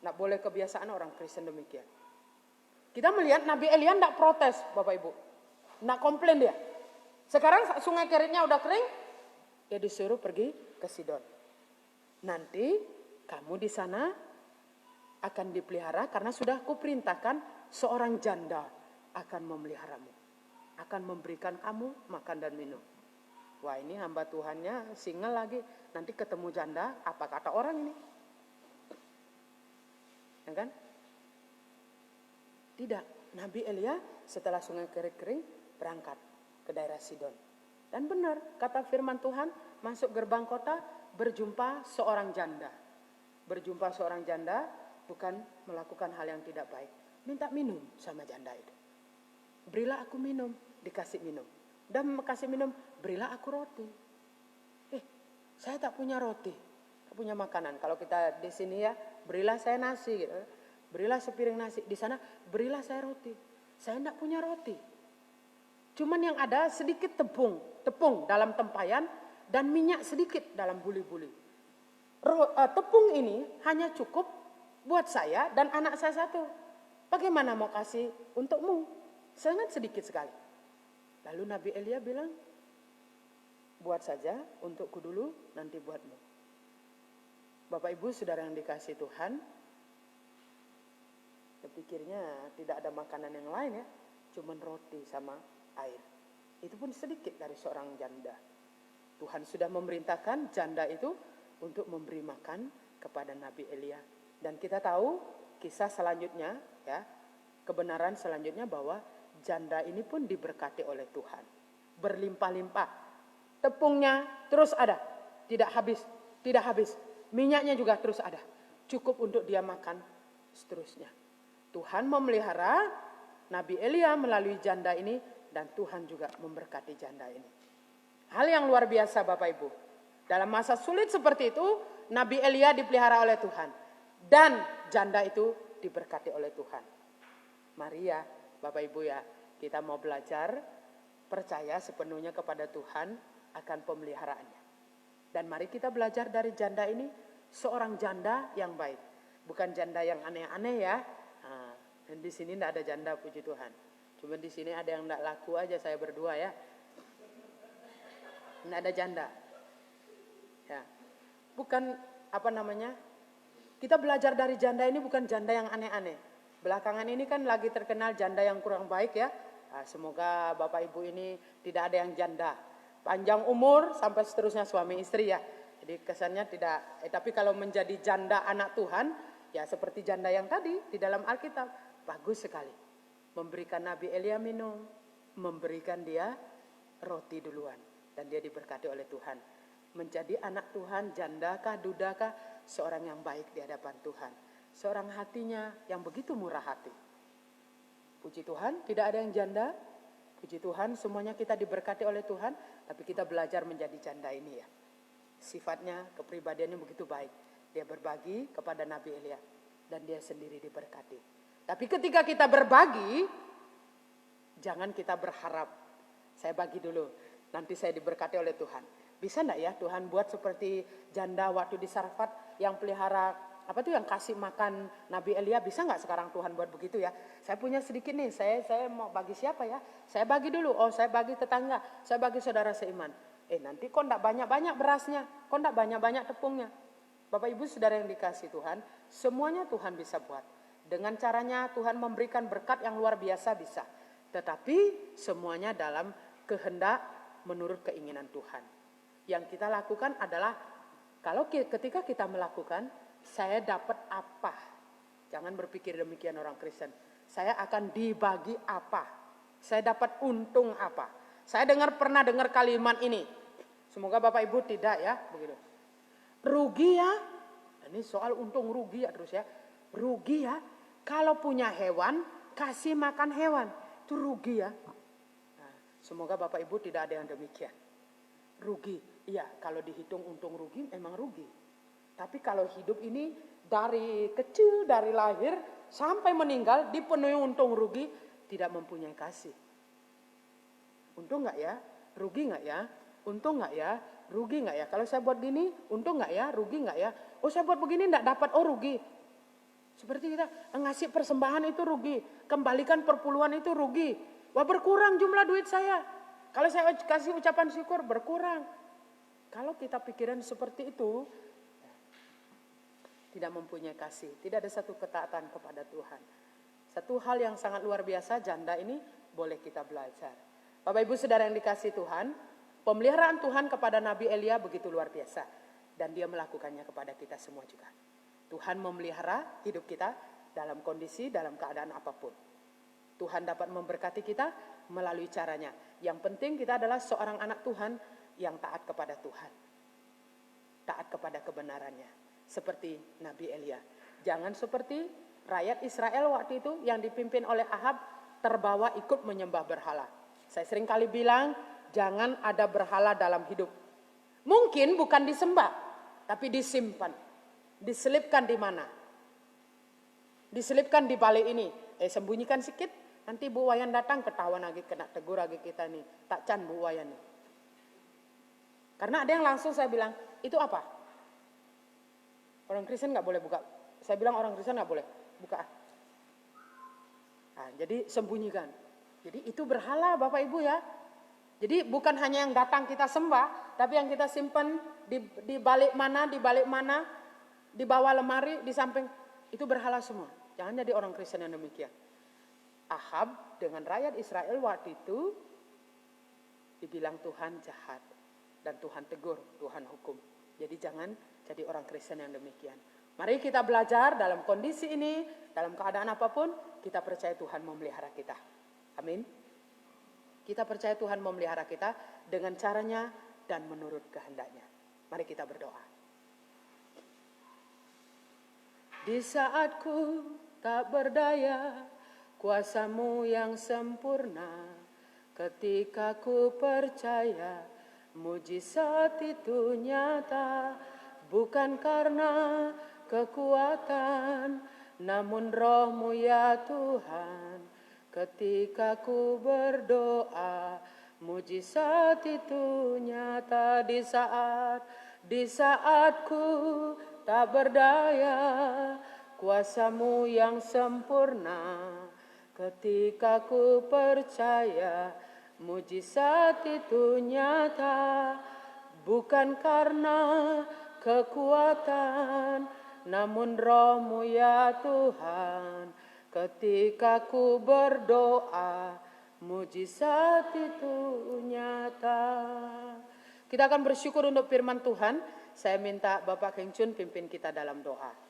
Tidak boleh kebiasaan orang Kristen demikian. Kita melihat Nabi Elia tidak protes Bapak Ibu. Tidak komplain dia. Sekarang sungai Keritnya udah kering. Dia disuruh pergi ke Sidon. Nanti kamu di sana akan dipelihara karena sudah kuperintahkan seorang janda akan memeliharamu. Akan memberikan kamu makan dan minum. Wah ini hamba Tuhannya single lagi. Nanti ketemu janda, apa kata orang ini? Ya kan? Tidak, Nabi Elia setelah sungai Kerit kering berangkat ke daerah Sidon. Dan benar, kata firman Tuhan, masuk gerbang kota berjumpa seorang janda. Berjumpa seorang janda bukan melakukan hal yang tidak baik. Minta minum sama janda itu. Berilah aku minum, dikasih minum. Dan kasih minum, berilah aku roti. Saya tak punya roti, tak punya makanan. Kalau kita di sini ya, berilah saya nasi gitu. Berilah sepiring nasi. Di sana berilah saya roti. Saya tidak punya roti. Cuman yang ada sedikit tepung dalam tempayan dan minyak sedikit dalam buli-buli. Tepung ini hanya cukup buat saya dan anak saya 1. Bagaimana mau kasih untukmu? Sangat sedikit sekali. Lalu Nabi Elia bilang, buat saja untukku dulu, nanti buatmu. Bapak Ibu saudara yang dikasih Tuhan, pikirnya tidak ada makanan yang lain ya, cuman roti sama air. Itu pun sedikit dari seorang janda. Tuhan sudah memerintahkan janda itu untuk memberi makan kepada Nabi Elia. Dan kita tahu kisah selanjutnya ya, kebenaran selanjutnya bahwa janda ini pun diberkati oleh Tuhan. Berlimpah-limpah. Tepungnya terus ada, tidak habis. Minyaknya juga terus ada. Cukup untuk dia makan seterusnya. Tuhan memelihara Nabi Elia melalui janda ini dan Tuhan juga memberkati janda ini. Hal yang luar biasa Bapak Ibu. Dalam masa sulit seperti itu, Nabi Elia dipelihara oleh Tuhan. Dan janda itu diberkati oleh Tuhan. Mari ya Bapak Ibu ya, kita mau belajar percaya sepenuhnya kepada Tuhan akan pemeliharaannya. Dan mari kita belajar dari janda ini, seorang janda yang baik. Bukan janda yang aneh-aneh ya. Dan di sini tidak ada janda puji Tuhan. Cuma di sini ada yang tidak laku aja saya berdua ya. Tidak ada janda. Ya. Bukan kita belajar dari janda ini bukan janda yang aneh-aneh. Belakangan ini kan lagi terkenal janda yang kurang baik ya. Nah, semoga Bapak Ibu ini tidak ada yang janda. Panjang umur sampai seterusnya suami istri ya. Jadi kesannya tidak, tapi kalau menjadi janda anak Tuhan, ya seperti janda yang tadi di dalam Alkitab, bagus sekali. Memberikan Nabi Elia minum, memberikan dia roti duluan. Dan dia diberkati oleh Tuhan. Menjadi anak Tuhan, jandakah, dudakah, seorang yang baik di hadapan Tuhan. Seorang hatinya yang begitu murah hati. Puji Tuhan, tidak ada yang janda. Puji Tuhan, semuanya kita diberkati oleh Tuhan, tapi kita belajar menjadi janda ini ya. Sifatnya, kepribadiannya begitu baik. Dia berbagi kepada Nabi Elia dan dia sendiri diberkati. Tapi ketika kita berbagi, jangan kita berharap, saya bagi dulu, nanti saya diberkati oleh Tuhan. Bisa enggak ya Tuhan buat seperti janda waktu di Sarfat yang pelihara yang kasih makan Nabi Elia, bisa enggak sekarang Tuhan buat begitu ya? Saya punya sedikit nih, saya mau bagi siapa ya? Saya bagi dulu, saya bagi tetangga, saya bagi saudara seiman. Nanti kok enggak banyak-banyak berasnya, kok enggak banyak-banyak tepungnya. Bapak Ibu saudara yang dikasih Tuhan, semuanya Tuhan bisa buat. Dengan caranya Tuhan memberikan berkat yang luar biasa bisa. Tetapi semuanya dalam kehendak menurut keinginan Tuhan. Yang kita lakukan adalah ketika kita melakukan, saya dapat apa? Jangan berpikir demikian orang Kristen. Saya akan dibagi apa? Saya dapat untung apa? Saya pernah dengar kalimat ini. Semoga Bapak Ibu tidak ya begitu. Rugi ya? Ini soal untung rugi ya terus ya. Rugi ya? Kalau punya hewan, kasih makan hewan. Itu rugi ya. Nah, semoga Bapak Ibu tidak ada yang demikian. Rugi. Iya, kalau dihitung untung rugi memang rugi. Tapi kalau hidup ini dari kecil, dari lahir sampai meninggal dipenuhi untung rugi, tidak mempunyai kasih. Untung enggak ya? Rugi enggak ya? Untung enggak ya? Rugi enggak ya? Kalau saya buat gini, untung enggak ya? Rugi enggak ya? Oh saya buat begini enggak dapat, oh rugi. Seperti kita ngasih persembahan itu rugi. Kembalikan perpuluhan itu rugi. Wah berkurang jumlah duit saya. Kalau saya kasih ucapan syukur berkurang. Kalau kita pikiran seperti itu, tidak mempunyai kasih. Tidak ada satu ketaatan kepada Tuhan. Satu hal yang sangat luar biasa, janda ini boleh kita belajar. Bapak Ibu saudara yang dikasih Tuhan, pemeliharaan Tuhan kepada Nabi Elia begitu luar biasa. Dan dia melakukannya kepada kita semua juga. Tuhan memelihara hidup kita dalam kondisi, dalam keadaan apapun. Tuhan dapat memberkati kita melalui caranya. Yang penting kita adalah seorang anak Tuhan yang taat kepada Tuhan. Taat kepada kebenarannya. Seperti Nabi Elia. Jangan seperti rakyat Israel waktu itu yang dipimpin oleh Ahab terbawa ikut menyembah berhala. Saya sering kali bilang, jangan ada berhala dalam hidup. Mungkin bukan disembah, tapi disimpan. Diselipkan di mana? Diselipkan di balik ini. Sembunyikan sedikit, nanti Bu Wayan datang ketahuan lagi, kena tegur lagi kita nih. Tak can Bu Wayan nih. Karena ada yang langsung saya bilang, itu apa? Orang Kristen gak boleh buka. Saya bilang orang Kristen gak boleh buka. Nah, jadi sembunyikan. Jadi itu berhala Bapak Ibu ya. Jadi bukan hanya yang datang kita sembah, tapi yang kita simpan di balik mana, di bawah lemari, di samping, itu berhala semua. Jangan jadi orang Kristen yang demikian. Ahab dengan rakyat Israel waktu itu dibilang Tuhan jahat. Dan Tuhan tegur, Tuhan hukum. Jadi jangan jadi orang Kristen yang demikian. Mari kita belajar dalam kondisi ini, dalam keadaan apapun, kita percaya Tuhan memelihara kita. Amin. Kita percaya Tuhan memelihara kita dengan caranya dan menurut kehendaknya. Mari kita berdoa. Di saat ku tak berdaya, kuasa-Mu yang sempurna, ketika ku percaya, mujizat itu nyata, bukan karena kekuatan, namun Roh-Mu ya Tuhan. Ketika ku berdoa, mujizat itu nyata di saat ku tak berdaya, kuasa-Mu yang sempurna. Ketika ku percaya, mujizat itu nyata, bukan karena kekuatan, namun Roh-Mu ya Tuhan. Ketika ku berdoa, mujizat itu nyata. Kita akan bersyukur untuk firman Tuhan. Saya minta Bapak Keng Chun pimpin kita dalam doa.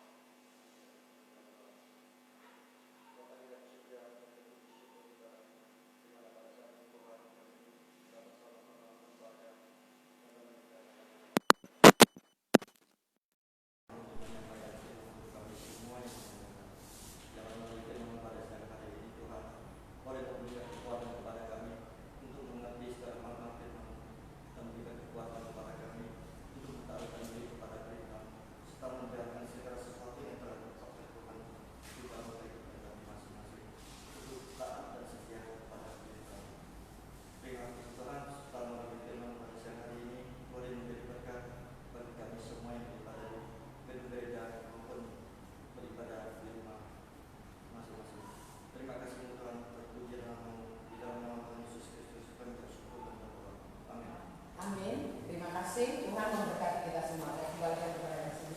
Tuhan memberkati kita semua. Saya kembalikan kepada Yesus.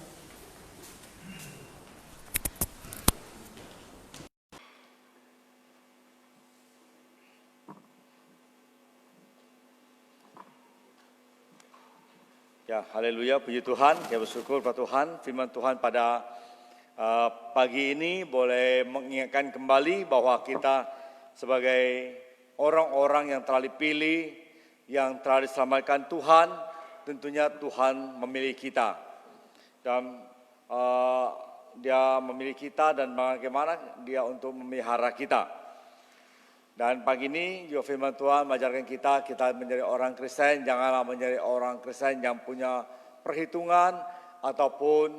Ya, haleluya, puji Tuhan. Ya, bersyukur pada Tuhan. Firman Tuhan pada pagi ini boleh mengingatkan kembali bahwa kita sebagai orang-orang yang telah dipilih, yang telah diselamatkan Tuhan, tentunya Tuhan memilih kita. Dan Dia memilih kita dan bagaimana Dia untuk memelihara kita. Dan pagi ini juga firman Tuhan mengajarkan kita menjadi orang Kristen, janganlah menjadi orang Kristen yang punya perhitungan ataupun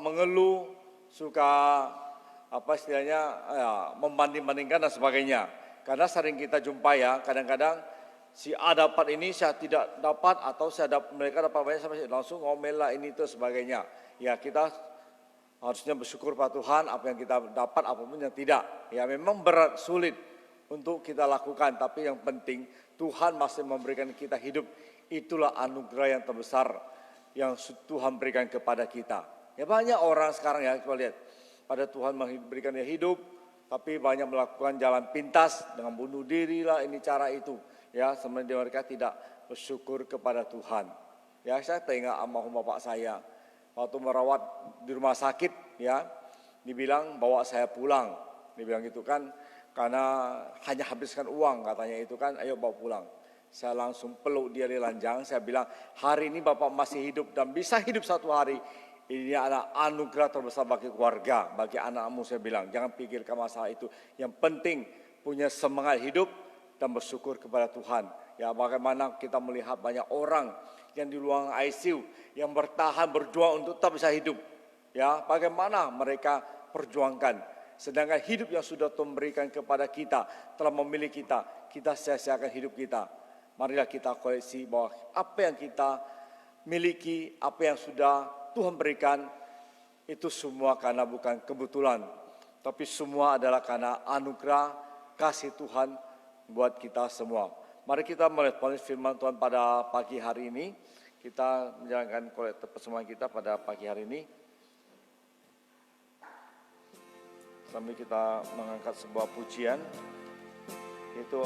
mengeluh, suka membanding-bandingkan dan sebagainya. Karena sering kita jumpa ya, kadang-kadang si A dapat ini, saya tidak dapat, atau mereka dapat banyak, sampai langsung ngomel lah ini itu sebagainya. Ya, kita harusnya bersyukur pada Tuhan apa yang kita dapat, apapun yang tidak. Ya, memang berat, sulit untuk kita lakukan, tapi yang penting Tuhan masih memberikan kita hidup. Itulah anugerah yang terbesar yang Tuhan berikan kepada kita. Ya, banyak orang sekarang ya, kita lihat, pada Tuhan memberikan dia hidup, tapi banyak melakukan jalan pintas dengan bunuh diri lah, ini cara itu. Ya, sebenarnya mereka tidak bersyukur kepada Tuhan. Ya, saya teringat almarhum bapak saya. Waktu merawat di rumah sakit, ya, dibilang bawa saya pulang. Dibilang gitu kan, karena hanya habiskan uang katanya itu kan, ayo bawa pulang. Saya langsung peluk dia di ranjang, saya bilang, hari ini bapak masih hidup dan bisa hidup satu hari. Ini adalah anugerah terbesar bagi keluarga, bagi anakmu, saya bilang. Jangan pikirkan masalah itu. Yang penting punya semangat hidup dan bersyukur kepada Tuhan. Ya, bagaimana kita melihat banyak orang yang di ruang ICU yang bertahan berjuang untuk tetap bisa hidup. Ya, bagaimana mereka perjuangkan. Sedangkan hidup yang sudah Tuhan berikan kepada kita, telah memilih kita, kita sia-siakan hidup kita. Marilah kita koleksi bahwa apa yang kita miliki, apa yang sudah Tuhan berikan, itu semua karena bukan kebetulan, tapi semua adalah karena anugerah kasih Tuhan buat kita semua. Mari kita melihat firman Tuhan pada pagi hari ini. Kita menjalankan kolektif persembahan kita pada pagi hari ini. Sambil kita mengangkat sebuah pujian, itu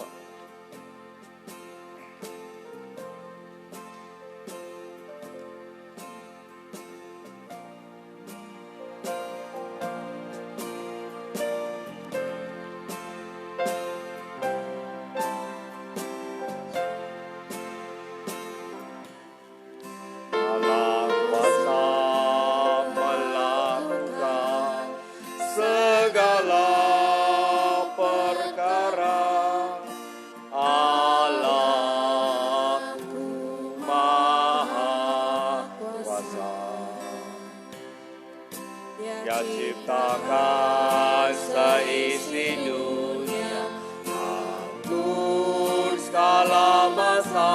ciptakan seisi dunia, atur segala masa.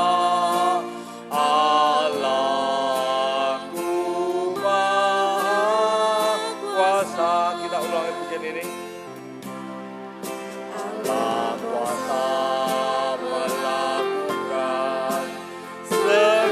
Allahku Maha Kuasa. Kita ulangi pujian ini. Allah kuasa melakukan segala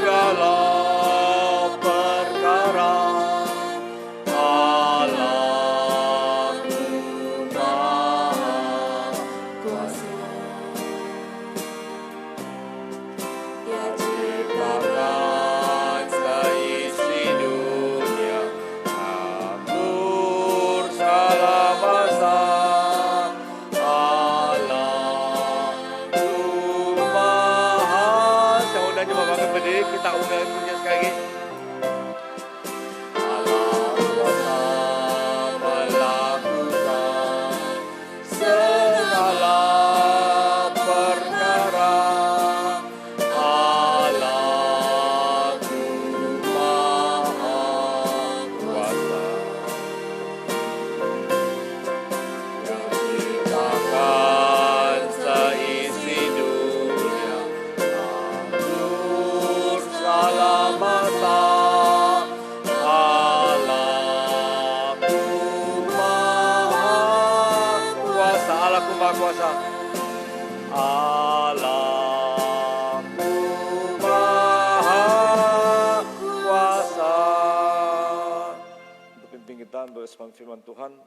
bersama firman Tuhan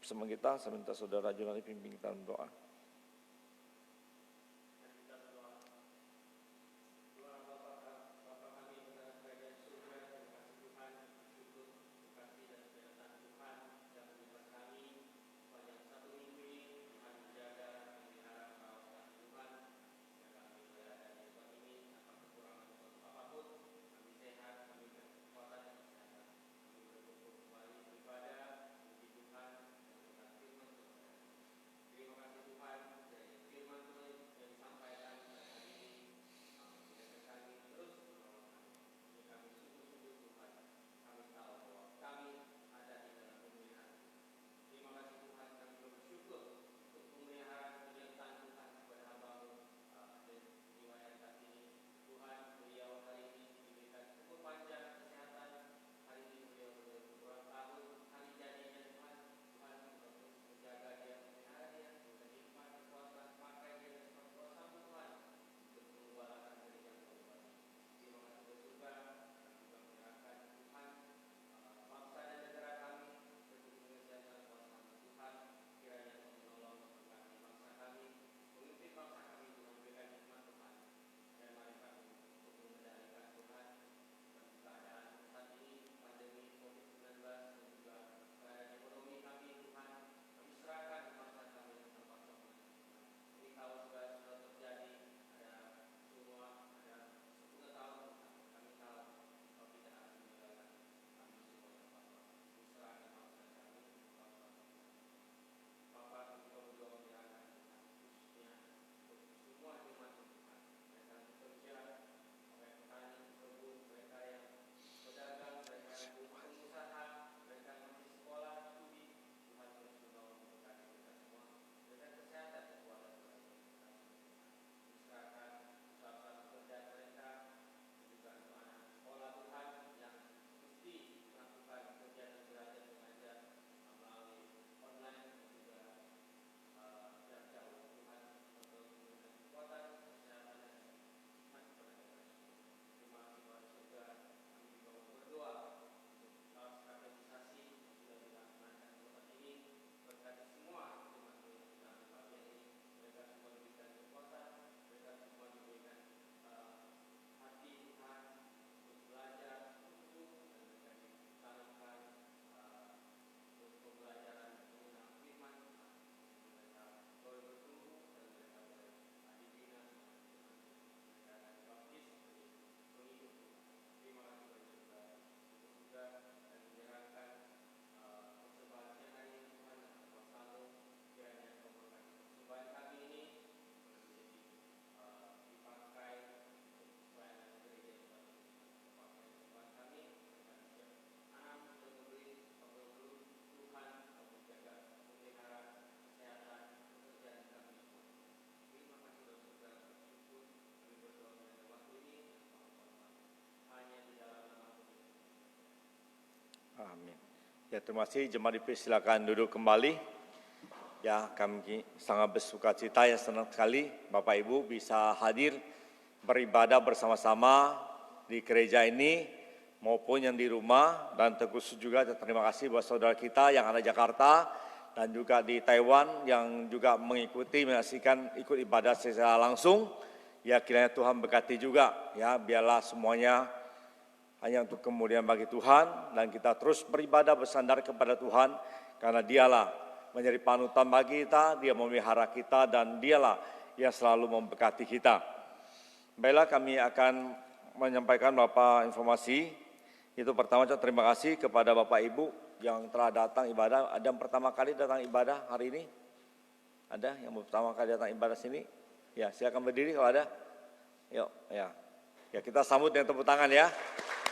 bersama kita. Saya minta saudara Junani pimpin kita doa. Amin. Ya, terima kasih. Jemaat dipersilakan duduk kembali. Ya, kami sangat bersuka cita, ya senang sekali Bapak Ibu bisa hadir beribadah bersama-sama di gereja ini maupun yang di rumah, dan terkhusus juga terima kasih buat saudara kita yang ada di Jakarta dan juga di Taiwan yang juga mengikuti menyaksikan ikut ibadah secara langsung. Ya, kiranya Tuhan berkati juga, ya biarlah semuanya hanya untuk kemuliaan bagi Tuhan, dan kita terus beribadah bersandar kepada Tuhan karena Dialah menjadi panutan bagi kita, Dia memelihara kita, dan Dialah yang selalu memberkati kita. Baiklah, kami akan menyampaikan beberapa informasi. Itu pertama, terima kasih kepada Bapak Ibu yang telah datang ibadah. Ada yang pertama kali datang ibadah hari ini? Ada yang pertama kali datang ibadah sini? Ya, silakan berdiri kalau ada. Yuk, ya. Ya, kita sambut dengan tepuk tangan ya.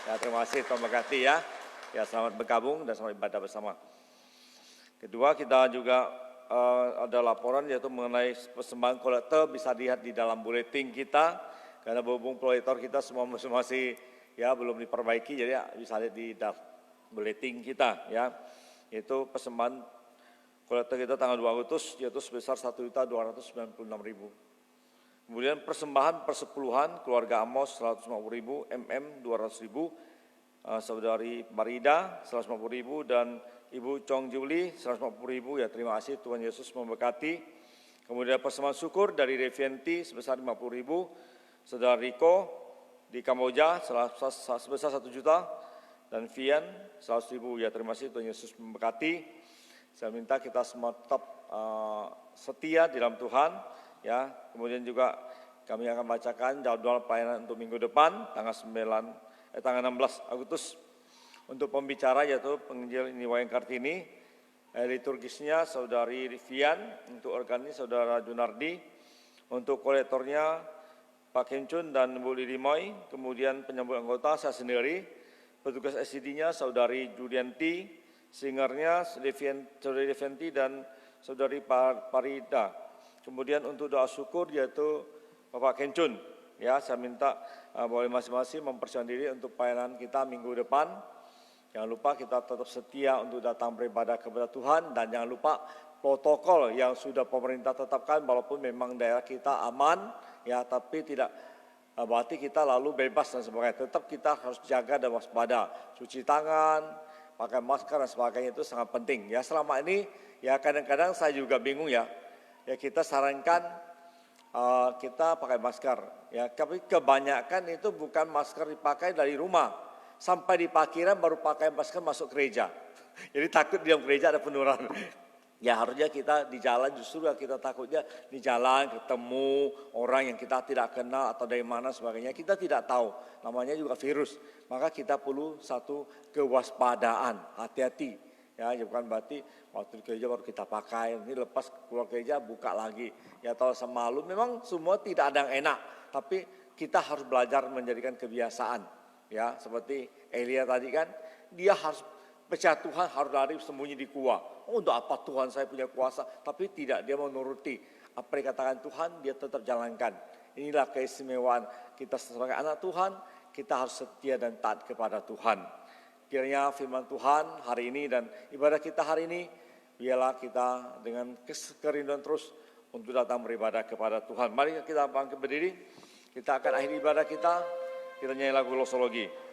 Ya, terima kasih, Tuhan berkati ya. Ya, selamat bergabung dan selamat ibadah bersama. Kedua, kita juga ada laporan yaitu mengenai persembahan kolektor, bisa lihat di dalam buletin kita. Karena berhubung proyektor kita semua masih ya belum diperbaiki, jadi ya, bisa lihat di buletin kita ya. Itu persembahan kolektor kita tanggal 2 Agustus yaitu sebesar 1.296.000. Kemudian persembahan persepuluhan keluarga Amos 150.000, MM 200.000, Saudari Marida 150.000 dan Ibu Chong Juli 150.000. Ya, terima kasih, Tuhan Yesus memberkati. Kemudian persembahan syukur dari Revienti sebesar 50.000. Saudara Riko di Kamboja sebesar 1 juta dan Vian 100.000. Ya, terima kasih, Tuhan Yesus memberkati. Saya minta kita semua tetap setia di dalam Tuhan. Ya, kemudian juga kami akan bacakan jadwal pelayanan untuk minggu depan tanggal 16 Agustus. Untuk pembicara yaitu penginjil Niwayan Kartini, liturgisnya Saudari Rivian, untuk organis Saudara Junardi, untuk kolektornya Pak Kencun dan Bu Lirimoy, kemudian penyambut anggota saya sendiri, petugas SCD-nya Saudari Julianti, singernya Saudari Deventi dan Saudari Parida. Kemudian untuk doa syukur yaitu Bapak Kencun. Ya, saya minta boleh masing-masing mempersiapkan diri untuk pelayanan kita minggu depan. Jangan lupa kita tetap setia untuk datang beribadah kepada Tuhan, dan jangan lupa protokol yang sudah pemerintah tetapkan, walaupun memang daerah kita aman, ya, tapi tidak berarti kita lalu bebas dan sebagainya. Tetap kita harus jaga dan waspada, cuci tangan, pakai masker dan sebagainya, itu sangat penting. Ya, selama ini ya kadang-kadang saya juga bingung ya kita sarankan kita pakai masker, ya, tapi kebanyakan itu bukan masker dipakai dari rumah, sampai di parkiran baru pakai masker masuk gereja. Jadi takut di dalam gereja ada penularan. Ya, harusnya kita di jalan, justru kita takutnya di jalan ketemu orang yang kita tidak kenal atau dari mana sebagainya, kita tidak tahu, namanya juga virus. Maka kita perlu satu kewaspadaan, hati-hati. Ya, bukan berarti waktu di gereja baru kita pakai, ini lepas keluar gereja buka lagi. Ya, tahu sama malu, memang semua tidak ada yang enak, tapi kita harus belajar menjadikan kebiasaan. Ya, seperti Elia tadi kan, dia harus percaya Tuhan, harus lari sembunyi di gua. Oh, untuk apa Tuhan, saya punya kuasa? Tapi tidak, dia menuruti apa yang dikatakan Tuhan, dia tetap jalankan. Inilah keistimewaan kita sebagai anak Tuhan, kita harus setia dan taat kepada Tuhan. Kiranya firman Tuhan hari ini dan ibadah kita hari ini, biarlah kita dengan kerinduan terus untuk datang beribadah kepada Tuhan. Mari kita bangkit berdiri, kita akan akhiri ibadah kita nyanyi lagu Losologi.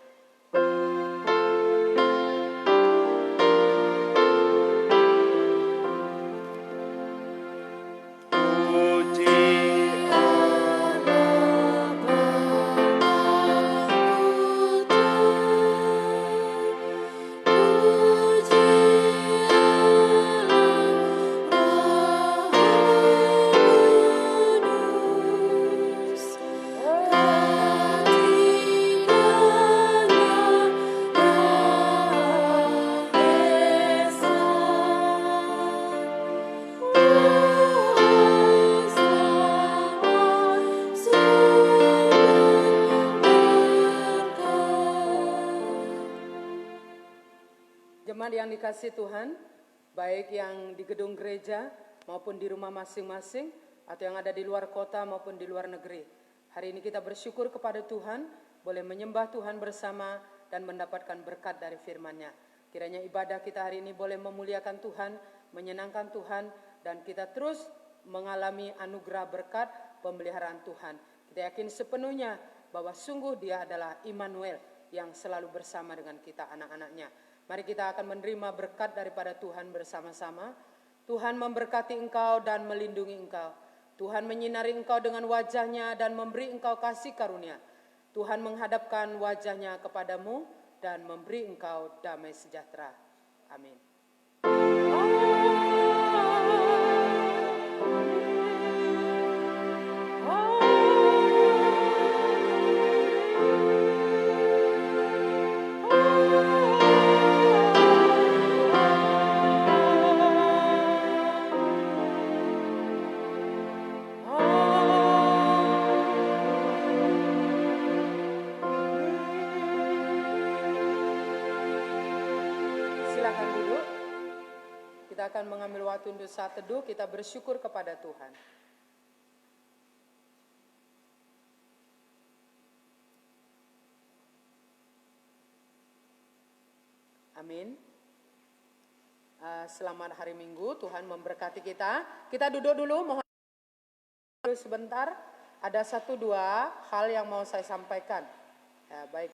Yang dikasih Tuhan, baik yang di gedung gereja maupun di rumah masing-masing, atau yang ada di luar kota maupun di luar negeri. Hari ini kita bersyukur kepada Tuhan, boleh menyembah Tuhan bersama dan mendapatkan berkat dari firman-Nya. Kiranya ibadah kita hari ini boleh memuliakan Tuhan, menyenangkan Tuhan, dan kita terus mengalami anugerah berkat pemeliharaan Tuhan. Kita yakin sepenuhnya bahwa sungguh Dia adalah Immanuel yang selalu bersama dengan kita anak-anaknya. Mari kita akan menerima berkat daripada Tuhan bersama-sama. Tuhan memberkati engkau dan melindungi engkau. Tuhan menyinari engkau dengan wajah-Nya dan memberi engkau kasih karunia. Tuhan menghadapkan wajah-Nya kepadamu dan memberi engkau damai sejahtera. Amin. Kita akan mengambil waktu untuk saat teduh, kita bersyukur kepada Tuhan. Amin. Selamat hari Minggu, Tuhan memberkati kita. Kita duduk dulu, mohon sebentar. Ada 1-2 hal yang mau saya sampaikan. Ya, baik.